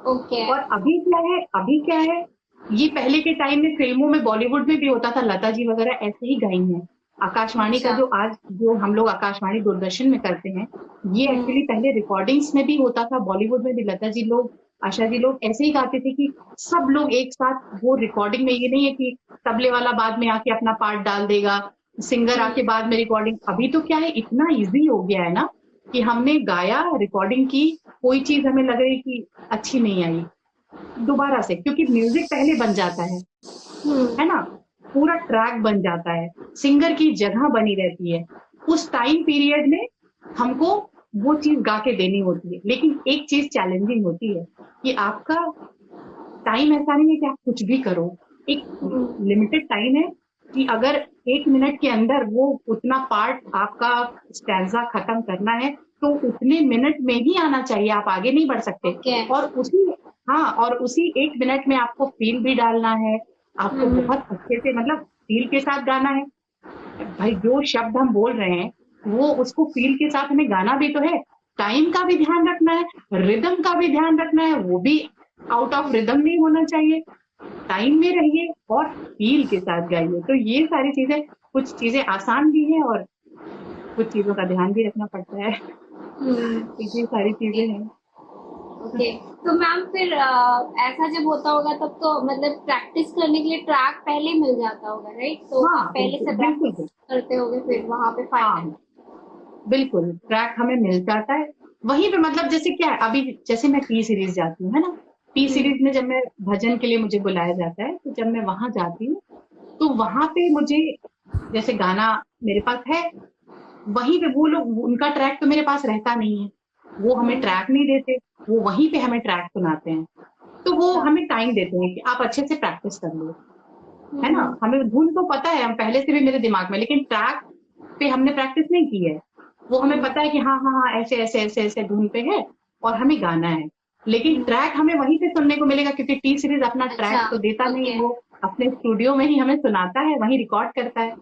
ओके। और अभी क्या है, ये पहले के टाइम में फिल्मों में बॉलीवुड में भी होता था, लता जी वगैरह ऐसे ही गाई हैं। आकाशवाणी का अच्छा। जो आज जो हम लोग आकाशवाणी दूरदर्शन में करते हैं, ये हम्म। एक्चुअली पहले रिकॉर्डिंग्स में भी होता था, बॉलीवुड में भी लता जी लोग, आशा जी लोग ऐसे ही गाते थे कि सब लोग एक साथ वो रिकॉर्डिंग में, ये नहीं है कि तबले वाला बाद में आके अपना पार्ट डाल देगा, सिंगर आके बाद में रिकॉर्डिंग। अभी तो क्या है, इतना इजी हो गया है ना कि हमने गाया, रिकॉर्डिंग की, कोई चीज हमें लग रही कि अच्छी नहीं आई, दोबारा से, क्योंकि म्यूजिक पहले बन जाता है हम्म। ना, पूरा ट्रैक बन जाता है, सिंगर की जगह बनी रहती है। उस टाइम पीरियड में हमको वो चीज गा के देनी होती है। लेकिन एक चीज चैलेंजिंग होती है कि आपका टाइम ऐसा नहीं है कि आप कुछ भी करो, एक हम्म। लिमिटेड टाइम है कि अगर 1 मिनट के अंदर वो उतना पार्ट आपका स्टैंजा खत्म करना है तो उतने मिनट में ही आना चाहिए, आप आगे नहीं बढ़ सकते। ओके। और उसी हाँ, और उसी 1 मिनट में आपको फील भी डालना है, आपको हम्म। बहुत अच्छे से मतलब फील के साथ गाना है। भाई जो शब्द हम बोल रहे हैं वो उसको फील के साथ हमें गाना भी तो है, टाइम का भी ध्यान रखना है, रिदम का भी ध्यान रखना है, वो भी आउट ऑफ रिदम नहीं होना चाहिए, टाइम में रहिए और फील के साथ गाइए। तो ये सारी चीजें, कुछ चीजें आसान भी है और कुछ चीजों का ध्यान भी रखना पड़ता है। तो ये सारी चीजें ओके। हैं। ओके। तो मैम फिर ऐसा जब होता होगा तब तो मतलब प्रैक्टिस करने के लिए ट्रैक पहले मिल जाता होगा, राइट? तो हाँ आप पहले बिल्कुल से बिल्कुल प्रैक्टिस बिल्कुल। करते होगे फिर वहां पे फाइनल? हाँ बिल्कुल, ट्रैक हमें मिल जाता है वहीं पे। मतलब जैसे क्या है, अभी जैसे मैं टी सीरीज जाती हूँ, है ना, टी हम्म। सीरीज में जब मैं भजन के लिए मुझे बुलाया जाता है, तो जब मैं वहां जाती हूँ तो वहां पे मुझे जैसे गाना मेरे पास है, वहीं पे वो लोग, उनका ट्रैक तो मेरे पास रहता नहीं है, वो हमें हम्म। ट्रैक नहीं देते, वो वहीं पे हमें ट्रैक सुनाते हैं। तो वो अच्छा। हमें टाइम देते हैं कि आप अच्छे से प्रैक्टिस कर लो, है ना। हम्म। हमें धुन तो पता है, हम पहले से भी मेरे दिमाग में, लेकिन ट्रैक पे हमने प्रैक्टिस नहीं की है। वो हमें हम्म। पता है कि हाँ हाँ हाँ, ऐसे ऐसे ऐसे ऐसे धुन पे है और हमें गाना है। लेकिन हम्म। ट्रैक हमें वहीं पे सुनने को मिलेगा, क्योंकि टी सीरीज अपना अच्छा। ट्रैक तो देता नहीं है, ओके। वो अपने स्टूडियो में ही हमें सुनाता है, वहीं रिकॉर्ड करता है।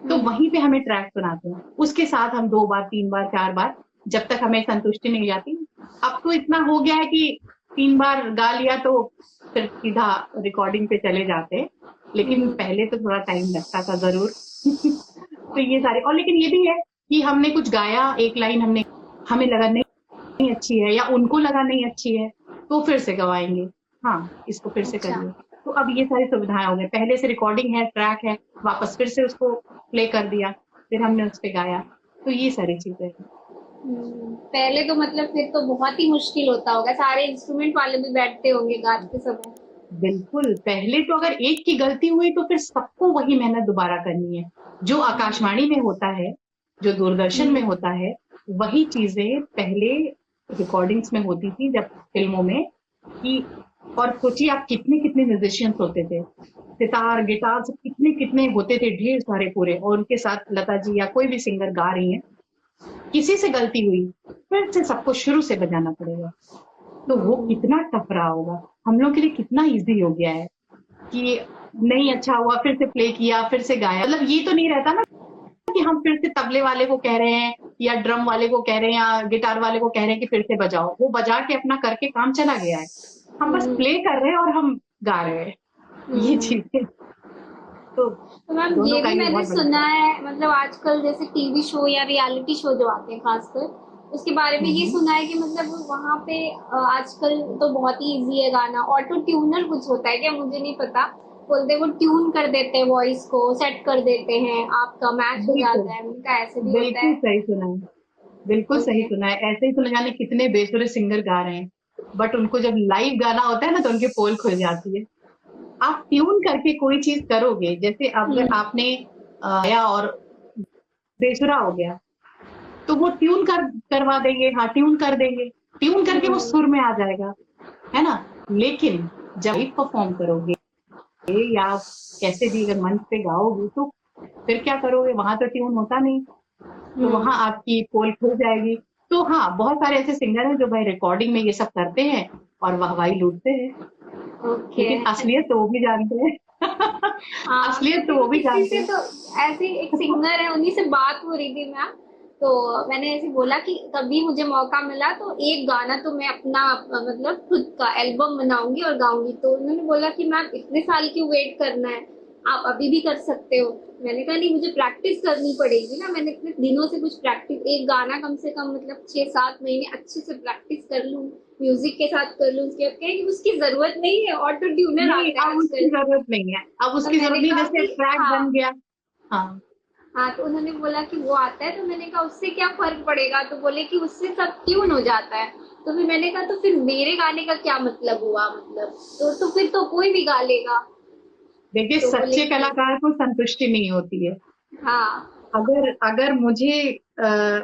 तो वहीं पे हमें ट्रैक सुनाते हैं, उसके साथ हम 2 बार 3 बार 4 बार, जब तक हमें संतुष्टि नहीं जाती। अब तो इतना हो गया है कि 3 बार गा लिया तो फिर सीधा रिकॉर्डिंग पे चले जाते हैं। लेकिन हम्म। पहले तो थोड़ा टाइम लगता था जरूर तो ये ओके। सारे, और लेकिन ये भी है कि हमने कुछ गाया, एक लाइन हमने, हमें लगा नहीं अच्छी है, या उनको लगा नहीं अच्छी है, तो फिर से गवाएंगे, हाँ इसको फिर से अच्छा। करिए। तो अब ये सारी सुविधाएं हो गई, पहले से रिकॉर्डिंग है, ट्रैक है, वापस फिर से उसको प्ले कर दिया, फिर हमने उस पे गाया। तो ये सारी चीजें हैं। पहले तो मतलब फिर तो बहुत ही मुश्किल होता होगा, सारे इंस्ट्रूमेंट वाले भी बैठते होंगे गाते समय। बिल्कुल, पहले तो अगर एक की गलती हुई तो फिर सबको वही मेहनत दोबारा करनी है। जो हम्म। आकाशवाणी में होता है, जो दूरदर्शन में हम्म। होता है, वही चीजें पहले रिकॉर्डिंग्स में होती थी, जब फिल्मों में कि, और सोचिए आप कितने कितने म्यूजिशियंस होते थे, सितार गिटार सब कितने कितने होते थे, ढेर सारे पूरे, और उनके साथ लता जी या कोई भी सिंगर गा रही है, किसी से गलती हुई फिर से सबको शुरू से बजाना पड़ेगा। तो वो कितना टफ रहा होगा। हम लोग के लिए कितना इजी हो गया है कि नहीं अच्छा हुआ फिर से प्ले किया, फिर से गाया। मतलब ये तो नहीं रहता ना कि हम फिर से तबले वाले को कह रहे हैं या ड्रम वाले को कह रहे हैं या गिटार वाले को कह रहे हैं कि फिर से बजाओ। वो बजा के अपना करके काम चला गया है, हम बस प्ले कर रहे हैं और हम गा रहे हैं। ये चीजें तो तो मैम दोनों ये का भी ही मैंने बहुत बड़ा सुना फर्क है, मतलब आजकल जैसे टीवी शो या रियलिटी शो जो आते हैं खासकर, उसके बारे में है। ये सुना है कि मतलब वहाँ पे आजकल तो बहुत ही इजी है गाना, ऑटो ट्यूनर कुछ होता है क्या, मुझे नहीं पता, बोलते वो ट्यून कर देते हैं, वॉइस को सेट कर देते हैं, आपका मैच हो बिल्कुल, जाता है, उनका ऐसे भी होता बिल्कुल है। सही सुना है, बिल्कुल सही ओके। सुना है। ऐसे ही सुना, जाने कितने बेसुरे सिंगर गा रहे हैं, बट उनको जब लाइव गाना होता है ना तो उनकी पोल खुल जाती है। आप ट्यून करके कोई चीज करोगे, जैसे अगर आपने गाया और बेसुरा हो गया, तो वो ट्यून करवा देंगे, हाँ ट्यून कर देंगे, ट्यून करके वो सुर में आ जाएगा, है ना। लेकिन जब लाइव परफॉर्म करोगे या कैसे भी अगर मंच पे गाओगे, तो फिर क्या करोगे, वहां तो ट्यून होता नहीं, तो वहां आपकी पोल खुल जाएगी। तो हाँ, बहुत सारे ऐसे सिंगर हैं जो भाई रिकॉर्डिंग में ये सब करते हैं और वाहवाही लूटते हैं, ओके। लेकिन असलियत तो वो भी जानते हैं। हाँ, असलियत क्योंकि तो वो भी किसी जानते से हैं। तो ऐसे एक सिंगर है, उन्हीं से बात हो रही थी मैम, तो मैंने ऐसे बोला कि कभी मुझे मौका मिला तो एक गाना तो मैं अपना मतलब खुद का एल्बम बनाऊंगी और गाऊंगी। तो उन्होंने बोला कि मैम इतने साल क्यों वेट करना है, आप अभी भी कर सकते हो। मैंने कहा नहीं, मुझे प्रैक्टिस करनी पड़ेगी ना, मैंने इतने दिनों से कुछ प्रैक्टिस, एक गाना कम से कम मतलब 6-7 महीने अच्छे से प्रैक्टिस कर लूं, म्यूजिक के साथ कर लूं, उसके बाद कहें कि उसकी जरूरत नहीं है, ऑटो ट्यूनर नहीं, आता है अब उसकी आजकल। जरूरत नहीं है, अब तो उसकी जरूरत मैंने नहीं, कहा जैसे कि ट्रैक हाँ। बन गया। हाँ, हाँ, तो उन्होंने बोला कि वो आता है, तो मैंने कहा उससे क्या फर्क पड़ेगा, तो बोले कि उससे सब ट्यून हो जाता है। तो फिर मैंने कहा तो फिर मेरे गाने का क्या मतलब हुआ, मतलब तो फिर तो कोई भी गा लेगा। देखिए तो बोले सच्चे कि कलाकार को संतुष्टि नहीं होती है। हाँ। अगर अगर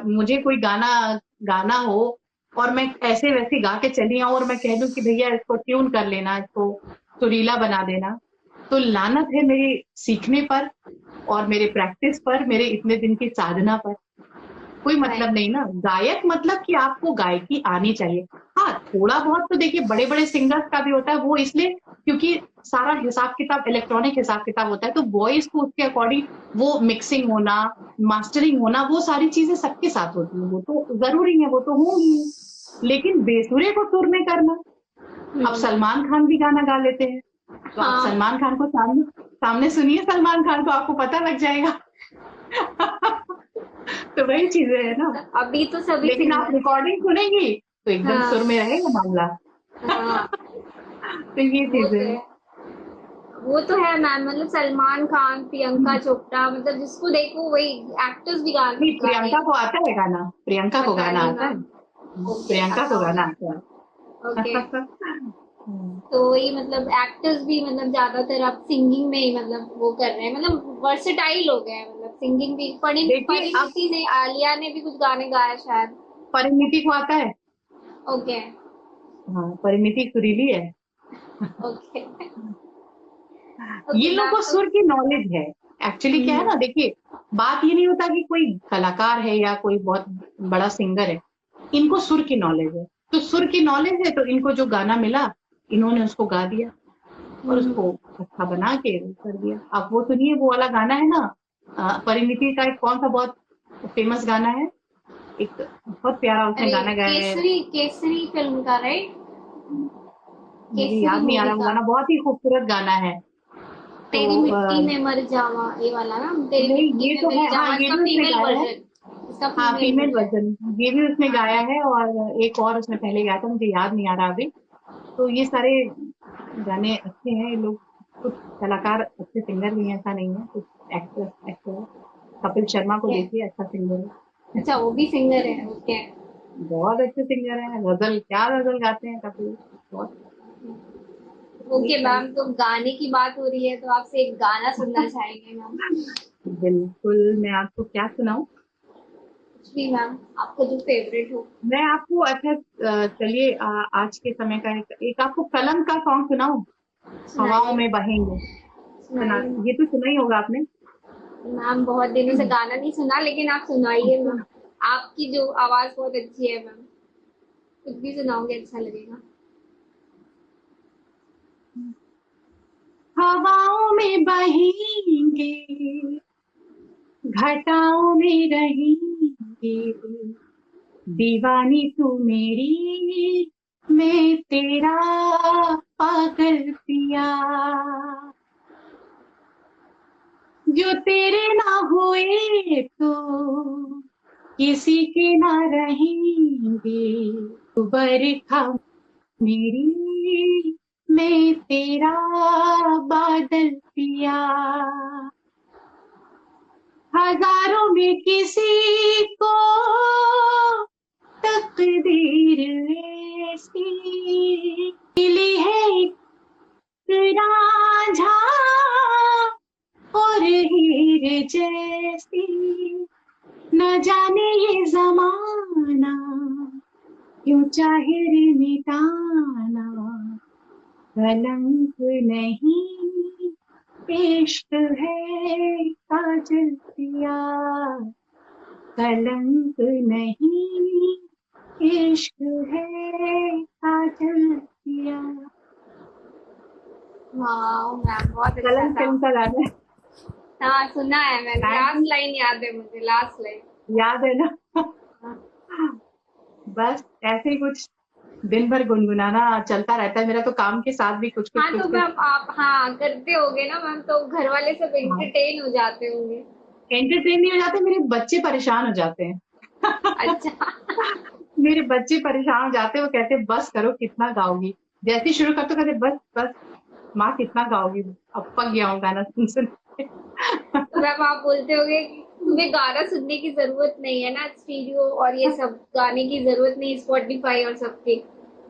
मुझे कोई गाना गाना हो और मैं ऐसे वैसे गा के चली आऊं और मैं कह दूं कि भैया इसको ट्यून कर लेना, इसको सुरीला बना देना, तो लानत है मेरे सीखने पर और मेरे प्रैक्टिस पर, मेरे इतने दिन की साधना पर। कोई मतलब राइट। नहीं ना। गायक मतलब कि आपको गायकी आनी चाहिए। हाँ, थोड़ा बहुत तो देखिए बड़े बड़े सिंगर्स का भी होता है, वो इसलिए क्योंकि सारा हिसाब किताब इलेक्ट्रॉनिक हिसाब किताब होता है, तो वॉइस को उसके अकॉर्डिंग वो मिक्सिंग होना, मास्टरिंग होना, वो सारी चीजें सबके साथ होती है, वो तो जरूरी है, वो तो होंगी। लेकिन बेसुरे को सुर में करना, अब सलमान खान भी गाना गा लेते हैं, तो आप हाँ, सलमान खान को सामने सामने सुनिए, सलमान खान को, आपको पता लग जाएगा। तो वही चीजें है ना। अभी तो सभी लेकिन आप सिंगर। रिकॉर्डिंग सुनेंगी तो एकदम हाँ। सुर में रहेगा मामला। हाँ, तो ये वो चीजें तो हैं। है। वो तो है मैम, मतलब सलमान खान, प्रियंका चोपड़ा, मतलब जिसको देखो वही एक्टर्स भी नहीं, गाने। प्रियंका को आता है गाना, प्रियंका को पता गाना नहीं आता है। मैम। ओके, प्रियंका को आता गाना होगा। आता ओके। है। हम्म। तो वही मतलब एक्टर्स भी मतलब ज्यादातर अब सिंगिंग में ही मतलब वो कर रहे हैं, मतलब वर्सेटाइल हो गए हैं, मतलब सिंगिंग भी। देखिए अब परिणीति ने, आलिया ने भी कुछ गाने गाया शायद। परिमिति को आता है। ओके। हाँ, परिमिति सुरीली है। ओके। ये ओके लोग मैम, को तो सुर की नॉलेज है। एक्चुअली क्या है ना, देखिए बात ये नहीं होता कि कोई कलाकार है या कोई बहुत बड़ा सिंगर है, इनको सुर की नॉलेज है। तो सुर की नॉलेज है, तो इनको जो गाना मिला, इन्होंने उसको गा दिया और उसको अच्छा बना के कर दिया। आप वो सुनिए, वो वाला गाना है ना, परिणीति का एक कौन सा बहुत फेमस गाना है, एक बहुत प्यारा उसने अरे गाना गाया है। केसरी, केसरी फिल्म का राइट, मुझे केसरी याद नहीं आ मूवी रहा, वो का। गाना बहुत ही खूबसूरत गाना है। तो तेरी मिट्टी में मर जावा, ये वाला ना, तेरी नहीं, मिट्टी ये में तो है, मिल हाँ जावा, ये इसका भी उसने फीमेल गाया है। वर्जन, इसका हाँ, फीमेल फीमेल वर्जन। वर्जन ये भी उसने हाँ। गाया है, और एक और उसने पहले गाया था, मुझे याद नहीं आ रहा अभी। तो ये सारे गाने अच्छे हैं। ये लोग कुछ कलाकार अच्छे सिंगर भी हैं, ऐसा नहीं है, कुछ एक्ट्रेस एक्टर। कपिल शर्मा को ओके। देखिए, अच्छा सिंगर है। अच्छा, वो भी सिंगर है। ओके। बहुत अच्छे सिंगर हैं, गजल, क्या गजल गाते हैं कपिल, बहुत। यही ओके सब मैम, तो गाने की बात हो रही है तो आपसे एक गाना सुनना चाहेंगे मैम। बिल्कुल, मैं आपको क्या सुनाऊं। भी मैम, आपको जो फेवरेट हो। मैं आपको अच्छा चलिए आज के समय का एक आपको कलम का सॉन्ग सुनाऊं, हवाओं सुनाइए। में बहेंगे। सुना, सुनाइए ये तो सुना ही होगा आपने। मैम, बहुत दिनों से गाना नहीं सुना, लेकिन आप सुनाइए मैम। आपकी जो आवाज बहुत अच्छी है मैम, कुछ भी सुनाओगे अच्छा लगेगा। हवाओं में बहेंगे, घटाओं में रहेंगे, दीवानी तू मेरी, मैं तेरा पागल पिया। जो तेरे ना हुए तो किसी के ना रहेंगे, तू बरखा मेरी, मैं तेरा बादल पिया। हजारों में किसी को तकदीर ऐसी मिली है, एक रांझा और हीर जैसी। न जाने ये जमाना क्यों चाहे रे मिटाना, कलंक नहीं इश्क है काजल पिया, कलंक नहीं इश्क है काजल पिया। वाह मैम, बहुत अच्छा कलंक था। फिल्म का गाना है। हाँ सुना है मैंने, थैंक लास्ट यू। लाइन याद है मुझे, लास्ट लाइन। याद है ना। बस ऐसे ही कुछ दिन भर गुनगुनाना चलता रहता है मेरा, तो काम के साथ भी कुछ कुछ हाँ कुछ तो कुछ। मैम आप हाँ करते होगे ना मैम, तो घर वाले सब हाँ, एंटरटेन हो जाते होंगे। एंटरटेन नहीं हो जाते, मेरे बच्चे परेशान हो जाते हैं। अच्छा। मेरे बच्चे परेशान हो जाते हैं, वो कहते हैं बस करो कितना गाओगी। जैसे ही शुरू करते कहते बस बस माँ कितना गाओगी, अब पक गया हूँ गाना सुन सुन के। तो मैम आप बोलते होगे कि तुम्हें गाना सुनने की जरूरत नहीं है ना, स्टीरियो और ये सब गाने की जरूरत नहीं, स्पॉटिफाई और सबके।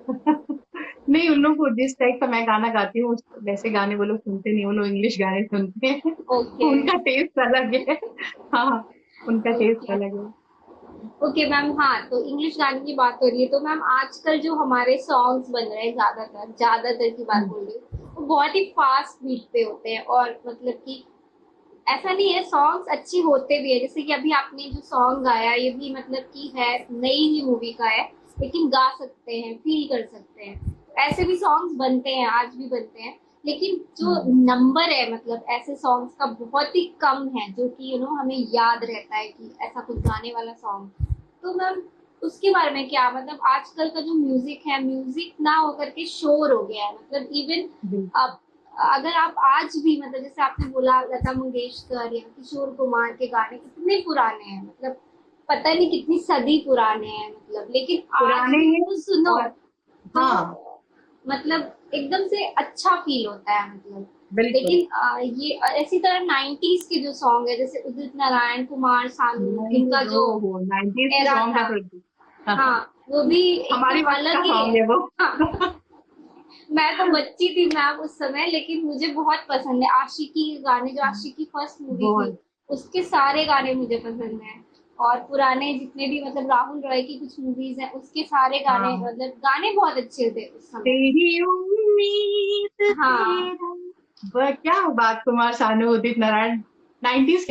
नहीं, उन लोगों को जिस टाइप का मैं गाना गाती हूँ वैसे गाने वो लोग सुनते नहीं, वो लोग इंग्लिश गाने सुनते हैं। ओके। उनका टेस्ट अलग है। हाँ, उनका टेस्ट ओके। अलग है। ओके मैम, हाँ तो इंग्लिश गाने की बात हो रही है, तो मैम आजकल जो हमारे सॉन्ग्स बन रहे हैं, ज्यादातर ज्यादातर की बात हम्म, बोल रही हूँ, वो बहुत ही फास्ट बीट पे होते हैं, और मतलब कि ऐसा नहीं है, सॉन्ग्स अच्छे होते भी है, जैसे कि अभी आपने जो सॉन्ग गाया ये भी मतलब कि है, नई ही मूवी का है, लेकिन गा सकते हैं, फील कर सकते हैं। ऐसे भी सॉन्ग्स बनते हैं, आज भी बनते हैं, लेकिन जो हम्म, नंबर है मतलब ऐसे सॉन्ग्स का बहुत ही कम है, जो कि हमें याद रहता है कि ऐसा कुछ गाने वाला सॉन्ग। तो मैम उसके बारे में क्या, मतलब आजकल का जो म्यूजिक है, म्यूजिक ना होकर के शोर हो गया है, मतलब इवन बिल्कुल। अब अगर आप आज भी मतलब जैसे आपने बोला लता मंगेशकर या किशोर कुमार के गाने कितने पुराने हैं, मतलब पता नहीं कितनी सदी पुराने हैं, मतलब लेकिन आज पुराने भी हैं। उनको सुनो और तो हाँ, मतलब एकदम से अच्छा फील होता है, मतलब। बिल्कुल। लेकिन ये ऐसी तरह 90s के जो सॉन्ग है, जैसे उदित नारायण, कुमार सानू, नहीं, इनका जो हो 90s के एरा सॉन्ग था, का तो हाँ वो भी हमारे एकदम वक्त का अलग ही है। सॉन्ग है वो। हाँ, मैं तो बच्ची थी मैम उस समय, लेकिन मुझे बहुत पसंद है आशिकी गाने, जो आशिकी फर्स्ट मूवी थी बहुत। उसके सारे गाने मुझे पसंद हैं। और पुराने जितने भी मतलब राहुल रॉय की कुछ मूवीज हैं उसके सारे गाने, हाँ, मतलब गाने बहुत अच्छे थे उस समय। तेरी उम्मीद हाँ। तेरा, क्या बात, कुमार सानू, उदित नारायण, 90s।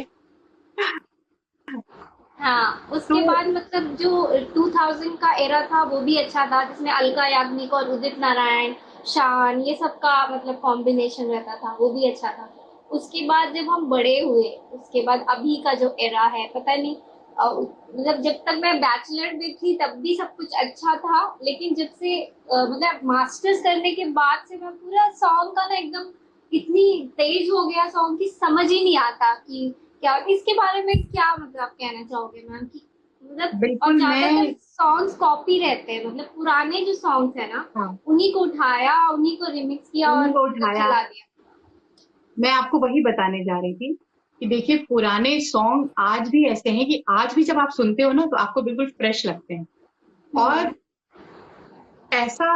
हाँ तो उसके बाद मतलब जो 2000 का एरा था वो भी अच्छा था, जिसमें अलका याग्निक और उदित नारायण, शान, ये सब का मतलब कॉम्बिनेशन रहता था, वो भी अच्छा था। उसके बाद जब हम बड़े हुए, उसके बाद अभी का जो एरा है पता नहीं, मतलब जब तक मैं बैचलर में थी तब भी सब कुछ अच्छा था, लेकिन जब से मतलब मास्टर्स करने के बाद से मैं पूरा सॉन्ग का ना एकदम इतनी तेज हो गया सॉन्ग की, समझ ही नहीं आता कि क्या इसके बारे में क्या मतलब आप कहना चाहोगे मैम कि मतलब, और बिल्कुल ज्यादातर मैं, सॉन्ग्स कॉपी रहते हैं, मतलब पुराने जो सॉन्ग्स है ना हाँ, उन्हीं को उठाया, उन्हीं को रिमिक्स किया और उन्हीं को मतलब उठाया। चला दिया। मैं आपको वही बताने जा रही थी कि देखिए पुराने सॉन्ग आज भी ऐसे हैं कि आज भी जब आप सुनते हो ना तो आपको बिल्कुल फ्रेश लगते हैं। हम्म। और ऐसा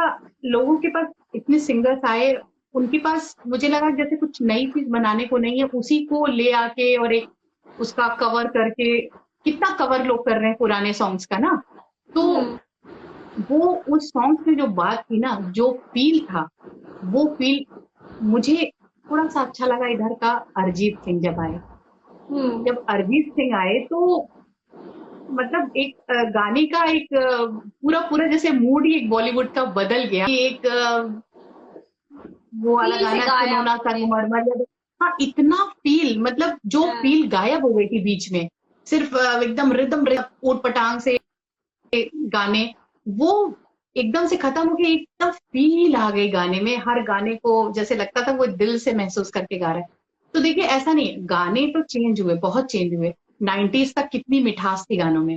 लोगों के पास इतने सिंगर्स आए, उनके पास मुझे लगा जैसे कुछ नई चीज बनाने को नहीं है, उसी को ले आके और एक उसका कवर करके कितना कवर लोग कर रहे हैं पुराने सॉन्ग्स का ना, तो वो उस सॉन्ग में जो बात थी ना, जो फील था, वो फील मुझे थोड़ा सा अच्छा लगा इधर का अरिजीत सिंह जब आए। जब अरिजीत सिंह आए तो मतलब एक गाने का एक पूरा पूरा जैसे मूड ही एक बॉलीवुड का बदल गया। एक वो वाला फील से गाना गाया सुनो ना आपने। संगमरमर, हाँ इतना फील, मतलब जो फील गायब हो गई थी बीच में, सिर्फ एकदम रिदम ऊट पटांग से गाने, वो एकदम से खत्म हो गए, एकदम फील आ गई गाने में। हर गाने को जैसे लगता था वो दिल से महसूस करके गा रहा है। तो देखिए ऐसा नहीं, गाने तो चेंज हुए, बहुत चेंज हुए। 90s तक कितनी मिठास थी गानों में,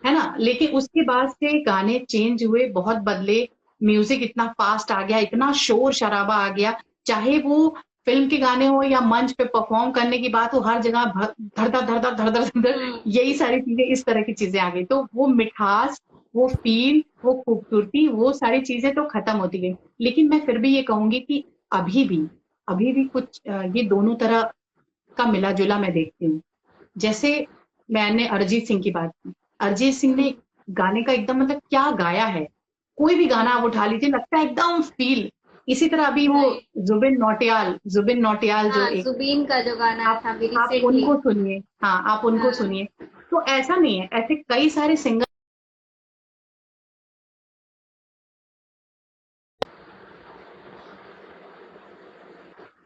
है ना, लेकिन उसके बाद से गाने चेंज हुए, बहुत बदले। म्यूजिक इतना फास्ट आ गया, इतना शोर शराबा आ गया, चाहे वो फिल्म के गाने हो या मंच पे परफॉर्म करने की बात हो, हर जगह धड़धड़ धड़धड़ धड़धड़ धड़धड़, यही सारी चीजें, इस तरह की चीजें आ गई। तो वो मिठास, वो फील, वो खूबसूरती, वो सारी चीजें तो खत्म होती गई। लेकिन मैं फिर भी ये कहूंगी कि अभी भी कुछ ये दोनों तरह का मिला जुला मैं देखती हूँ। जैसे मैंने अरिजीत सिंह की बात की, अरिजीत सिंह ने गाने का एकदम मतलब क्या गाया है, कोई भी गाना आप उठा लीजिए लगता है एकदम फील। इसी तरह अभी वो जुबिन नौटियाल जो हाँ, एक, जुबीन का जो गाना आप था अभी आप रिसेंटली। उनको सुनिए, हाँ आप उनको हाँ। सुनिए। तो ऐसा नहीं है, ऐसे कई सारे सिंगर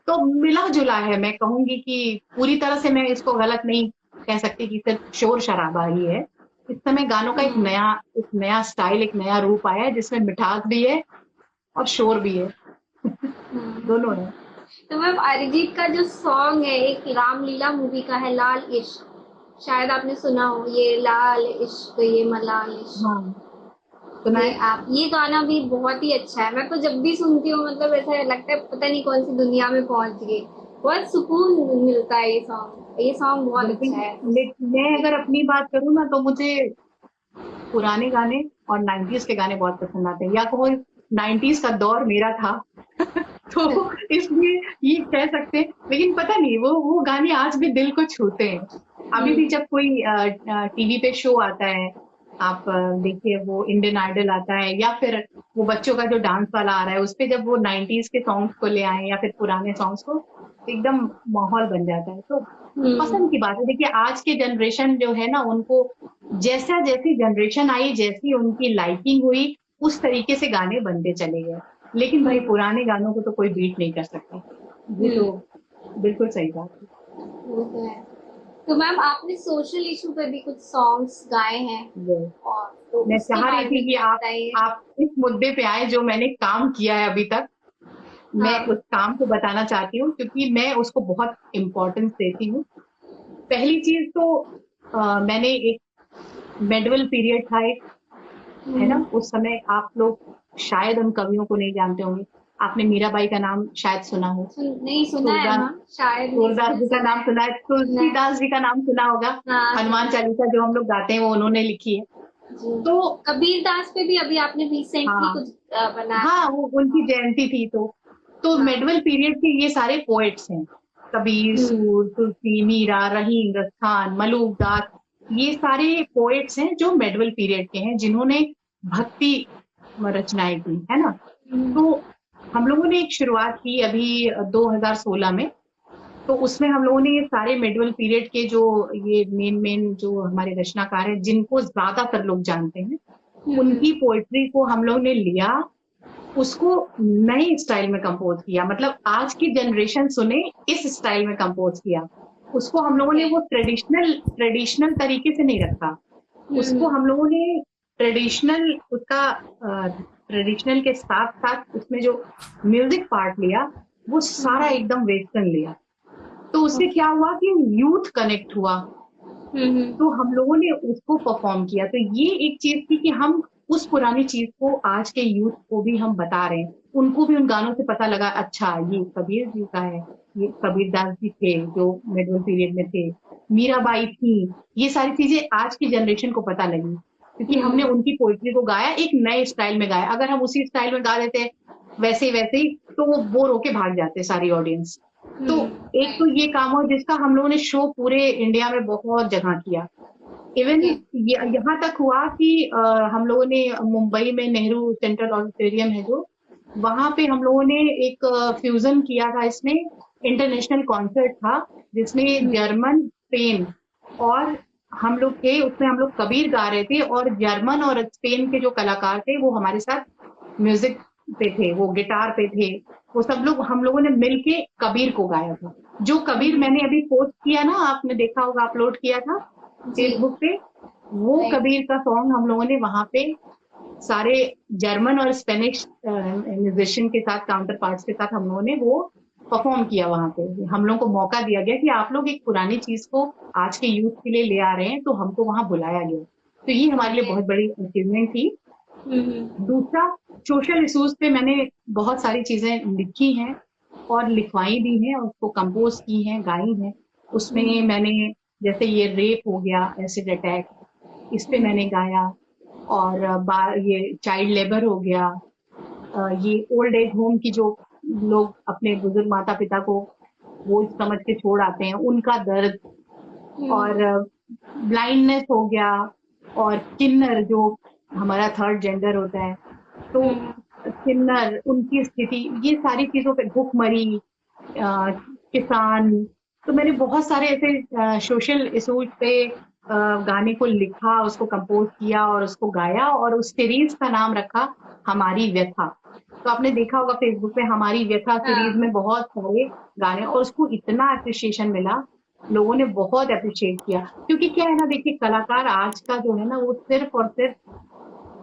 तो मिला जुला है। मैं कहूंगी कि पूरी तरह से मैं इसको गलत नहीं कह सकती कि सिर्फ शोर शराबा ही है। इस समय गानों का एक नया स्टाइल, एक नया रूप आया है जिसमें मिठास भी है और शोर भी है। दोनों है। तो मैम अरिजीत का जो सॉन्ग है एक रामलीला मूवी का है, लाल इश्क, शायद आपने सुना हो, ये लाल इश्क ये मलाल इश्क। हाँ सुना ये है। आप, ये गाना भी बहुत ही अच्छा है। मैं तो जब भी सुनती हूँ मतलब ऐसा लगता है पता नहीं कौन सी दुनिया में पहुंच गई। बहुत सुकून मिलता है ये सॉन्ग बहुत बिल्कुल। अच्छा है। मैं अगर अपनी बात करूँ ना तो मुझे पुराने गाने और 90s के गाने बहुत पसंद आते हैं, या कहो 90s का दौर मेरा था। तो इसलिए ये कह सकते हैं, लेकिन पता नहीं वो गाने आज भी दिल को छूते हैं। अभी भी जब कोई टीवी पे शो आता है, आप देखिए वो इंडियन आइडल आता है, या फिर वो बच्चों का जो डांस वाला आ रहा है, उसपे जब वो 90s के सॉन्ग्स को ले आए या फिर पुराने सॉन्ग्स को, एकदम माहौल बन जाता है। तो पसंद की बात है। देखिए आज के जनरेशन जो है ना, उनको जैसा जैसी जनरेशन आई, जैसी उनकी लाइकिंग हुई, उस तरीके से गाने बनते चले गए। लेकिन भाई पुराने गानों को तो कोई बीट नहीं कर सकता। ये तो बिल्कुल सही बात है। वो तो है। तो मैम आपने सोशल इशू पे भी कुछ सॉन्ग्स गाए हैं, वो और तो मैं उसके चाह रही बारे थी में कि कुछ बताइए। आप इस मुद्दे पे आए जो मैंने काम किया है अभी तक। मैं हाँ। उस काम को बताना चाहती हूँ क्योंकि मैं उसको बहुत इम्पोर्टेंस देती हूँ। पहली चीज तो मैंने एक मेडवल पीरियड था एक, है ना, उस समय आप लोग शायद उन कवियों को नहीं जानते होंगे। आपने मीराबाई का नाम शायद सुना हो, नहीं सुना है सूरदास मैम, शायद नहीं सूरदास सुना, जी का सुना नाम है। सुना है, सुना है। तुलसीदास जी का नाम सुना होगा। हाँ हनुमान सुना है। चालीसा जो हम लोग गाते हैं वो उन्होंने लिखी है। जी। तो कबीर दास पे भी अभी आपने रिसेंटली हाँ, कुछ बनाया हाँ है। वो उनकी जयंती थी। तो हाँ। मेडवल पीरियड के ये सारे पोएट्स हैं, कबीर, सूर, तुलसी, मीरा, रहीम, रखान, मलूकदास, ये सारे पोएट्स हैं जो मेडवल पीरियड के हैं, जिन्होंने भक्ति रचनाएं की, है ना। तो हम लोगों ने एक शुरुआत की अभी 2016 में। तो उसमें हम लोगों ने ये सारे मेडवल पीरियड के जो ये मेन मेन जो हमारे रचनाकार हैं, जिनको ज्यादातर लोग जानते हैं, उनकी पोएट्री को हम लोग ने लिया, उसको नए स्टाइल में कंपोज किया। मतलब आज की जनरेशन सुने इस स्टाइल में कंपोज किया। उसको हम लोगों ने ओके। वो ट्रेडिशनल ट्रेडिशनल तरीके से नहीं रखा। उसको हम लोगों ने ट्रेडिशनल उसका ट्रेडिशनल के साथ साथ उसमें जो म्यूजिक पार्ट लिया, वो सारा एकदम वेस्टर्न लिया। तो उससे क्या हुआ कि यूथ कनेक्ट हुआ। तो हम लोगों ने उसको परफॉर्म किया। तो ये एक चीज थी कि हम उस पुरानी चीज को आज के यूथ को भी हम बता रहे हैं। उनको भी उन गानों से पता लगा, अच्छा ये कबीर जी का है, ये कबीरदास जी थे जो मेडवल पीरियड में थे, मीराबाई थी। ये सारी चीजें आज की जनरेशन को पता लगी क्योंकि हमने उनकी पोइट्री को गाया, एक नए स्टाइल में गाया। अगर हम उसी स्टाइल में गा देते वैसे वैसे ही, तो वो बोर होके भाग जाते सारी ऑडियंस। तो एक तो ये काम हुआ जिसका हम लोगों ने शो पूरे इंडिया में बहुत जगह किया। Even okay. यहाँ तक हुआ कि हम लोगों ने मुंबई में नेहरू सेंट्रल ऑडिटोरियम है जो, वहां पे हम लोगों ने एक फ्यूजन किया था। इसमें इंटरनेशनल कॉन्सर्ट था जिसमें जर्मन, स्पेन और हम लोग थे। उसमें हम लोग कबीर गा रहे थे और जर्मन और स्पेन के जो कलाकार थे वो हमारे साथ म्यूजिक पे थे, वो गिटार पे थे। वो सब लोग हम लोगों ने मिलके कबीर को गाया था। जो कबीर मैंने अभी पोस्ट किया ना, आपने देखा होगा, अपलोड किया था जी। फेसबुक पे, वो राइट। कबीर का सॉन्ग हम लोगों ने वहां पे सारे जर्मन और स्पेनिश म्यूजिशियन के साथ, काउंटर पार्ट्स के साथ हम लोगों ने वो परफॉर्म किया वहां पे। हम लोगों को मौका दिया गया कि आप लोग एक पुरानी चीज को आज के यूथ के लिए ले आ रहे हैं, तो हमको वहां बुलाया गया। तो ये हमारे लिए ओके। बहुत बड़ी अचीवमेंट थी। हम्म। दूसरा, सोशल इश्यूज पे मैंने बहुत सारी चीजें लिखी हैं और लिखवाई भी हैं और उसको कंपोज की हैं, गाई हैं। उसमें मैंने, जैसे ये रेप हो गया, एसिड अटैक, इस पे मैंने गाया। और ये चाइल्ड लेबर हो गया, ये ओल्ड एज होम की जो लोग अपने बुजुर्ग माता पिता को बोझ समझ के छोड़ आते हैं, उनका दर्द। और ब्लाइंडनेस हो गया, और किन्नर जो हमारा थर्ड जेंडर होता है, तो किन्नर, उनकी स्थिति, ये सारी चीजों पे, भूखमरी, किसान। तो मैंने बहुत सारे ऐसे सोशल इश्यूज पे गाने को लिखा, उसको कंपोज किया और उसको गाया, और उस सीरीज का नाम रखा हमारी व्यथा। तो आपने देखा होगा फेसबुक पे, हमारी व्यथा सीरीज में बहुत सारे गाने, और उसको इतना अप्रिशिएशन मिला, लोगों ने बहुत अप्रिशिएट किया। क्योंकि क्या है ना, देखिए, कलाकार आज का जो है ना, वो सिर्फ और सिर्फ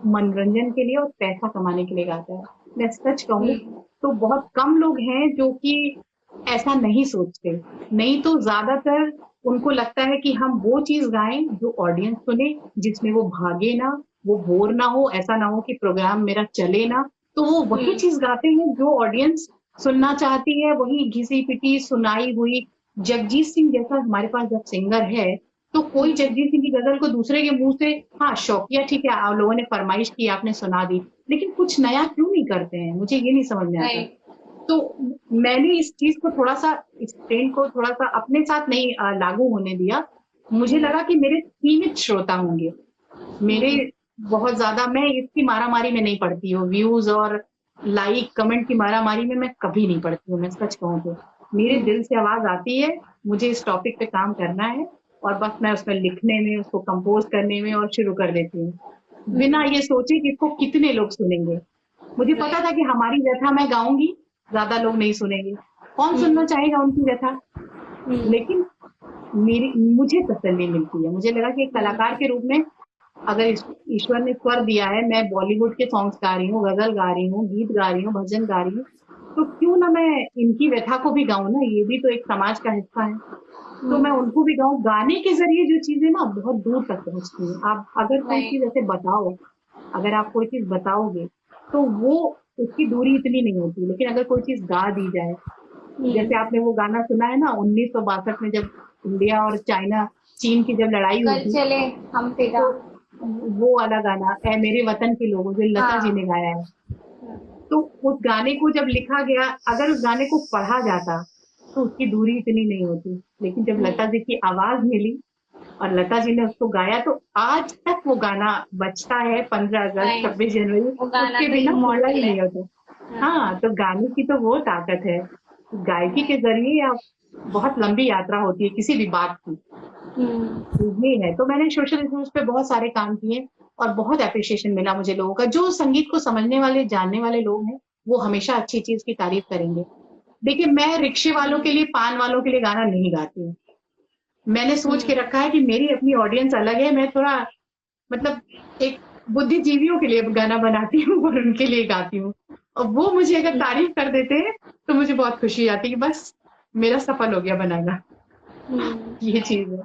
मनोरंजन के लिए और पैसा कमाने के लिए गाता है। मैं सच कहूँ तो बहुत कम लोग हैं जो कि ऐसा नहीं सोचते। नहीं तो ज्यादातर उनको लगता है कि हम वो चीज गाएं जो ऑडियंस सुने, जिसमें वो भागे ना, वो बोर ना हो, ऐसा ना हो कि प्रोग्राम मेरा चले ना। तो वो वही चीज गाते हैं जो ऑडियंस सुनना चाहती है, वही घिसी पिटी सुनाई हुई। जगजीत सिंह जैसा हमारे पास जब सिंगर है, तो कोई जगजीत सिंह की गजल को दूसरे के मुंह से, हाँ शौकिया ठीक है, आप लोगों ने फरमाइश की, आपने सुना दी, लेकिन कुछ नया क्यों नहीं करते हैं? मुझे ये नहीं समझ में आता। राइट। तो मैंने इस चीज को थोड़ा सा, इस ट्रेंड को थोड़ा सा अपने साथ नहीं लागू होने दिया। मुझे लगा कि मेरे सीमित श्रोता होंगे, मेरे बहुत ज्यादा, मैं इसकी मारामारी में नहीं पड़ती हूँ, व्यूज और लाइक कमेंट की मारामारी में मैं कभी नहीं पड़ती हूँ। मैं सच कहूँ तो मेरे दिल से आवाज आती है, मुझे इस टॉपिक पे काम करना है, और बस मैं उसमें लिखने में, उसको कंपोज करने में और शुरू कर देती हूँ, बिना ये सोचे कि इसको कितने लोग सुनेंगे। मुझे पता था कि हमारी व्यथा मैं गाऊंगी, ज्यादा लोग नहीं सुनेंगे, कौन सुनना चाहेगा उनकी व्यथा। लेकिन मेरी, मुझे तसल्ली मिलती है। मुझे लगा कि एक कलाकार के रूप में, अगर ईश्वर ने स्वर दिया है, मैं बॉलीवुड के सॉन्ग्स गा रही हूँ, गजल गा रही हूँ, गीत गा रही हूँ, भजन गा रही हूँ, तो क्यों ना मैं इनकी व्यथा को भी गाऊं ना, ये भी तो एक समाज का हिस्सा है। तो मैं उनको भी गाऊं। गाने के जरिए जो चीजें ना बहुत दूर तक पहुंचती हैं। आप अगर कोई चीज ऐसे बताओ, अगर आप कोई चीज बताओगे, तो वो, उसकी दूरी इतनी नहीं होती। लेकिन अगर कोई चीज गा दी जाए, जैसे आपने वो गाना सुना है ना, 1962 में जब इंडिया और चाइना, चीन की जब लड़ाई हुई कल थी, चले हम फिदा। तो वो वाला गाना है मेरे वतन के लोगों, जो लता जी ने गाया है। तो उस गाने को जब लिखा गया, अगर उस गाने को पढ़ा जाता, तो उसकी दूरी इतनी नहीं होती। लेकिन जब लता जी की आवाज मिली और लता जी ने उसको गाया, तो आज तक वो गाना बजता है, 15 अगस्त, 26 जनवरी, वो गाना उसके तो बिना पूरा ही इमॉर्टल है। नहीं होता। हाँ, तो गाने की तो वो ताकत है। गायकी के जरिए आप, बहुत लंबी यात्रा होती है किसी भी बात की। ये है। तो मैंने सोशल इश्यूज पे बहुत सारे काम किए, और बहुत एप्रिशिएशन मिला मुझे लोगों का। जो संगीत को समझने वाले, जानने वाले लोग हैं, वो हमेशा अच्छी चीज की तारीफ करेंगे। देखिए, मैं रिक्शे वालों के लिए, पान वालों के लिए गाना नहीं गाती हूँ। मैंने सोच के रखा है कि मेरी अपनी ऑडियंस अलग है। मैं थोड़ा, मतलब, एक बुद्धिजीवियों के लिए गाना बनाती हूँ और उनके लिए गाती हूँ। और वो मुझे अगर तारीफ कर देते हैं, तो मुझे बहुत खुशी आती है कि बस मेरा सफल हो गया बनाना। ये चीज है।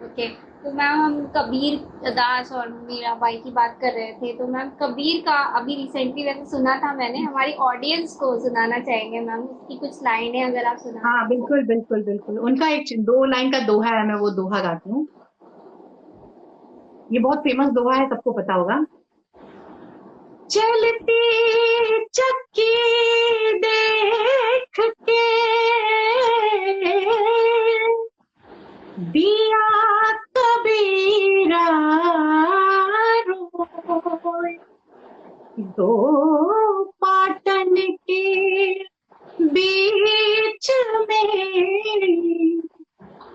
ओके। तो मैम, हम कबीर दास और मीराबाई की बात कर रहे थे, तो मैम कबीर का अभी रिसेंटली वैसे सुना था मैंने, हमारी ऑडियंस को सुनाना चाहेंगे मैम, उसकी कुछ लाइनें अगर आप सुना हाँ, सकें तो। बिल्कुल बिल्कुल बिल्कुल। उनका एक 2 लाइन का दोहा है, मैं वो दोहा गाती हूँ। ये बहुत फेमस दोहा है, सबको पता होगा। चलती चक्की देख के दिया कबीर कबीरा रोए, दो पाटन के बीच में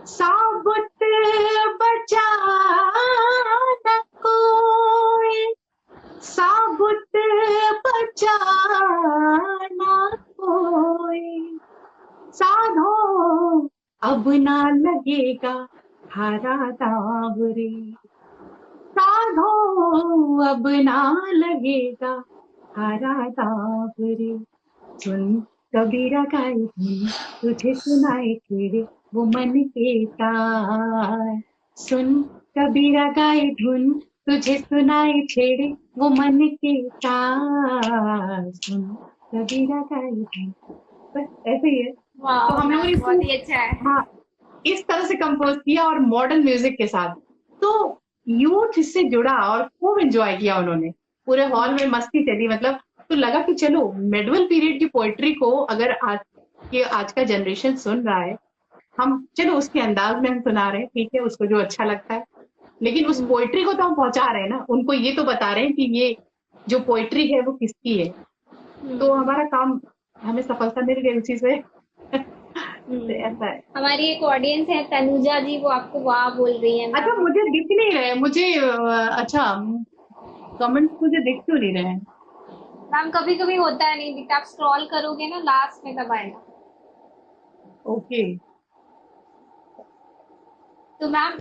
साबुत बचा न कोई, साबुत बचा न कोई, साधो अब ना लगेगा हरा दाव रे, साधो अब ना लगेगा हरा दाव रे। सुन कबीरा गाए धुन, तुझे सुनाए तेरे वो मन के तार। सुन कबीरा गाए धुन, तुझे सुनाए छेड़े वो मन के तार। सुन कबीरा गाए धुन, बस ऐसे ही है। तो हम लोगों ने बहुत इसको ही अच्छा है। हाँ इस तरह से कंपोज किया और मॉडर्न म्यूजिक के साथ, तो यूथ इससे जुड़ा और खूब एंजॉय किया उन्होंने। पूरे हॉल में मस्ती चली, मतलब तो लगा कि चलो मेडवल पीरियड की पोएट्री को अगर आज का जनरेशन सुन रहा है, हम चलो उसके अंदाज में हम सुना रहे हैं, ठीक है, उसको जो अच्छा लगता है, लेकिन उस पोएट्री को तो हम पहुंचा रहे हैं ना, उनको ये तो बता रहे हैं कि ये जो पोएट्री है वो किसकी है। तो हमारा काम, हमें सफलता मिल गई उसी से। तो ऐसा है। हमारी एक ऑडियंस है तनुजा जी, वो आपको वाह बोल रही है अच्छा, मैम। मुझे दिख नहीं रहे, मुझे अच्छा कमेंट्स मुझे दिख क्यों नहीं रहे हैं? मैम कभी कभी होता है नहीं दिखता, आप स्क्रॉल करोगे ना लास्ट में तब आएगा। ओके। तो मैम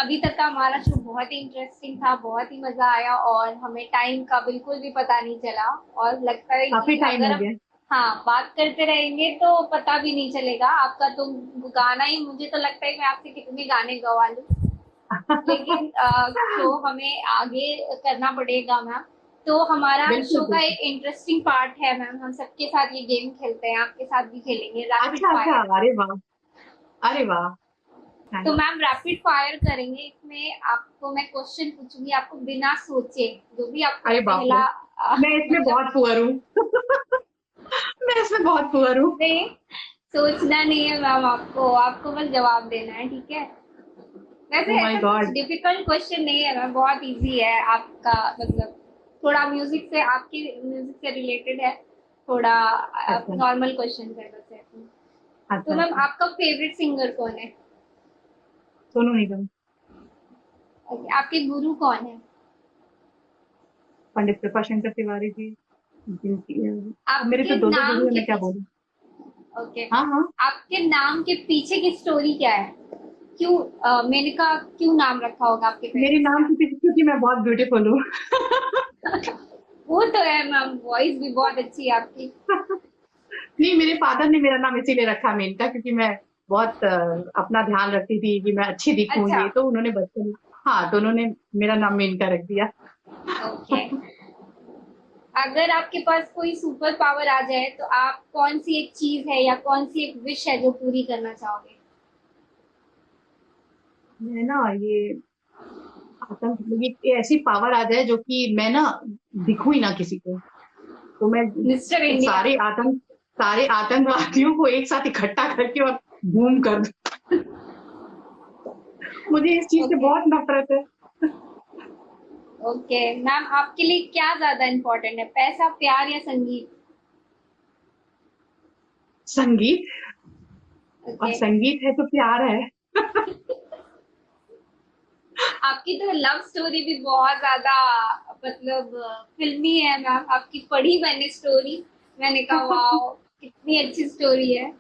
अभी तक का हमारा शो बहुत ही इंटरेस्टिंग था, बहुत ही मजा आया और हमें टाइम का बिल्कुल भी पता नहीं चला। और लगता है काफी कि टाइम अगर हो हम गया। हाँ बात करते रहेंगे तो पता भी नहीं चलेगा। आपका तो गाना ही, मुझे तो लगता है मैं आपसे कितने गाने गवा लूं, लेकिन शो हमें आगे करना पड़ेगा मैम। तो हमारा बिल्कुल शो का बिल्कुल। एक इंटरेस्टिंग पार्ट है मैम, हम सबके साथ ये गेम खेलते हैं, आपके साथ भी खेलेंगे, रैपिड अच्छा अच्छा, फायर। अरे वाह, अरे वाह। तो nice। मैम रैपिड फायर करेंगे, इसमें आपको मैं क्वेश्चन पूछूंगी, आपको बिना सोचे जो भी आपको अरे बाप रे, पहला मैं इसमें मतलब बहुत पुअर हूँ। मैं इसमें बहुत पुअर हूँ। नहीं सोचना नहीं है मैम, आपको आपको बस जवाब देना है, ठीक है। वैसे ओ माय ऐसा कुछ गॉड। डिफिकल्ट क्वेश्चन नहीं है मैम, बहुत इजी है आपका, मतलब थोड़ा म्यूजिक से, आपकी म्यूजिक से रिलेटेड है, थोड़ा अच्छा नॉर्मल क्वेश्चन है बस ऐसे। तो अच्छा मैम अच्छा। आपका फेवरेट सिंगर कौन है? सोनू निगम। Okay, आपके गुरु कौन है? पंडित कृपा शंकर तिवारी जी, जिनकी अब मेरे तो आपके दो दो गुरु नाम है, के मैं क्या बोलूं। पीछे, ओके, हाँ हाँ। आपके नाम के पीछे की स्टोरी क्या है? क्यों मेनका क्यों नाम रखा होगा आपके मेरे पेरेंट्स नाम ने? के पीछे क्योंकि मैं बहुत ब्यूटीफुल हूँ। वो तो है मैम, वॉइस भी बहुत अच्छी है आपकी। नहीं, मेरे फादर ने मेरा नाम इसीलिए रखा मेनका, क्योंकि मैं बहुत अपना ध्यान रखती थी कि मैं अच्छी दिखूं, अच्छा, ये तो उन्होंने बचपन, हाँ, तो उन्होंने मेरा नाम मेनका रख दिया। ओके। अगर आपके पास कोई सुपर पावर आ जाए तो आप कौन सी एक चीज है या कौन सी एक विश है जो पूरी करना चाहोगे? मैं ना ये आतंक, ये ऐसी पावर आ जाए जो कि मैं ना दिखूं ही ना किसी को, तो मैं मिस्टर इंडिया। सारे आतंकवादियों को एक साथ इकट्ठा करके और बूम कर दूं। मुझे इस चीज से ओके, बहुत नफरत है। ओके मैम, आपके लिए क्या ज्यादा इम्पोर्टेंट है, पैसा, प्यार या संगीत? संगीत। और ओके, संगीत है तो प्यार है। आपकी तो लव स्टोरी भी बहुत ज्यादा मतलब फिल्मी है मैम, आपकी पढ़ी मैंने स्टोरी, मैंने कहा वाओ कितनी अच्छी स्टोरी है।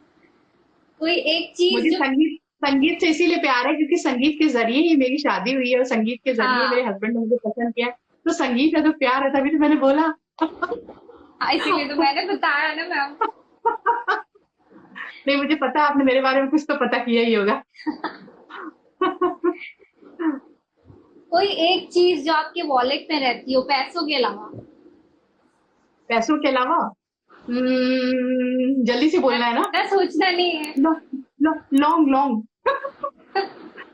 कोई एक चीज मुझे जो, संगीत संगीत से इसीलिए प्यार है क्योंकि संगीत के जरिए ही मेरी शादी हुई है और संगीत के जरिए मेरे हाँ हस्बैंड ने मुझे पसंद किया है। तो संगीत है तो प्यार है, तभी तो मैंने बोला। हाँ, इसीलिए तो मैंने बताया ना मैम। नहीं, मुझे पता है आपने मेरे बारे में कुछ तो पता किया ही होगा। कोई एक चीज जो आपके वॉलेट में रहती हो पैसों के अलावा? पैसों के अलावा जल्दी से बोलना है ना। ना सोचना नहीं है। लौंग लौंग।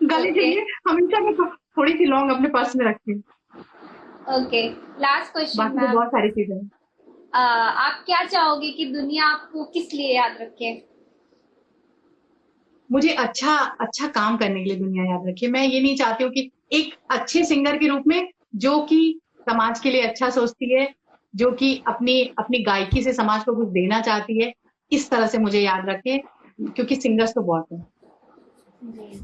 गले के ओके, लिए हमेशा मैं थोड़ी सी लौंग अपने पर्स में रखती हूँ। ओके, लास्ट क्वेश्चन बाकी तो मैम, बहुत सारी चीजें हैं। आप क्या चाहोगे कि दुनिया आपको किस लिए याद रखे? मुझे अच्छा अच्छा काम करने के लिए दुनिया याद रखे। मैं ये नहीं चाहती हूँ कि एक अच्छे सिंगर के रूप में, जो कि समाज के लिए अच्छा सोचती है, जो कि अपनी अपनी गायकी से समाज को कुछ देना चाहती है, इस तरह से मुझे याद रखे, क्योंकि सिंगर्स तो बहुत हैं। जी।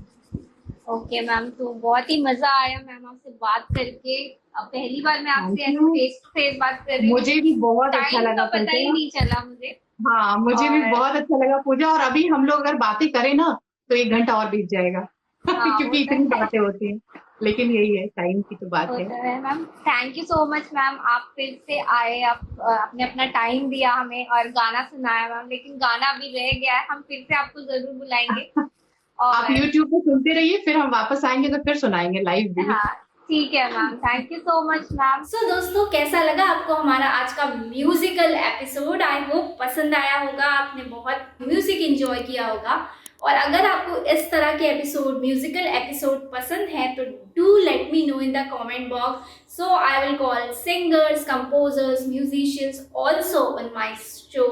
ओके मैम, तो बहुत ही मजा आया मैम आपसे बात करके। अब पहली बार मैं थैंक आपसे ऐसे यू। फेस टू फेस बात कर रही हूँ, मुझे भी बहुत अच्छा टाइम का लगा पता ही पूजा। नहीं चला मुझे। हाँ, मुझे भी और बहुत अच्छा लगा पूजा, और अभी हम लोग अगर बातें करें ना, तो 1 घंटा और बीत जाएगा हाँ, वो क्योंकि तो इतनी है, बातें होती हैं। लेकिन यही है, टाइम की तो बात वो है। तो है ma'am. Thank you so much ma'am, आप फिर से आए, आप आपने अपना टाइम दिया हमें और गाना सुनाया मैम। लेकिन गाना अभी रह गया है, हम फिर से आपको जरूर बुलाएंगे। आप और यूट्यूब पे सुनते रहिए, फिर हम वापस आएंगे तो फिर सुनाएंगे लाइव भी। हाँ, ठीक है ma'am, thank you so much ma'am. So दोस्तों, कैसा लगा आपको हमारा आज का म्यूजिकल एपिसोड? आई होप पसंद आया होगा, आपने बहुत म्यूजिक एंजॉय किया होगा। और अगर आपको इस तरह के एपिसोड, म्यूजिकल एपिसोड पसंद है तो do let me know in the comment box, so I will call singers, composers, musicians also on my show.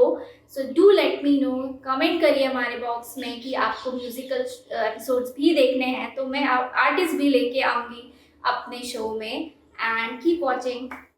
So do let me know, comment करिए हमारे बॉक्स में कि आपको म्यूजिकल एपिसोड्स भी देखने हैं, तो मैं आर्टिस्ट भी लेके आऊंगी अपने शो में। And keep watching.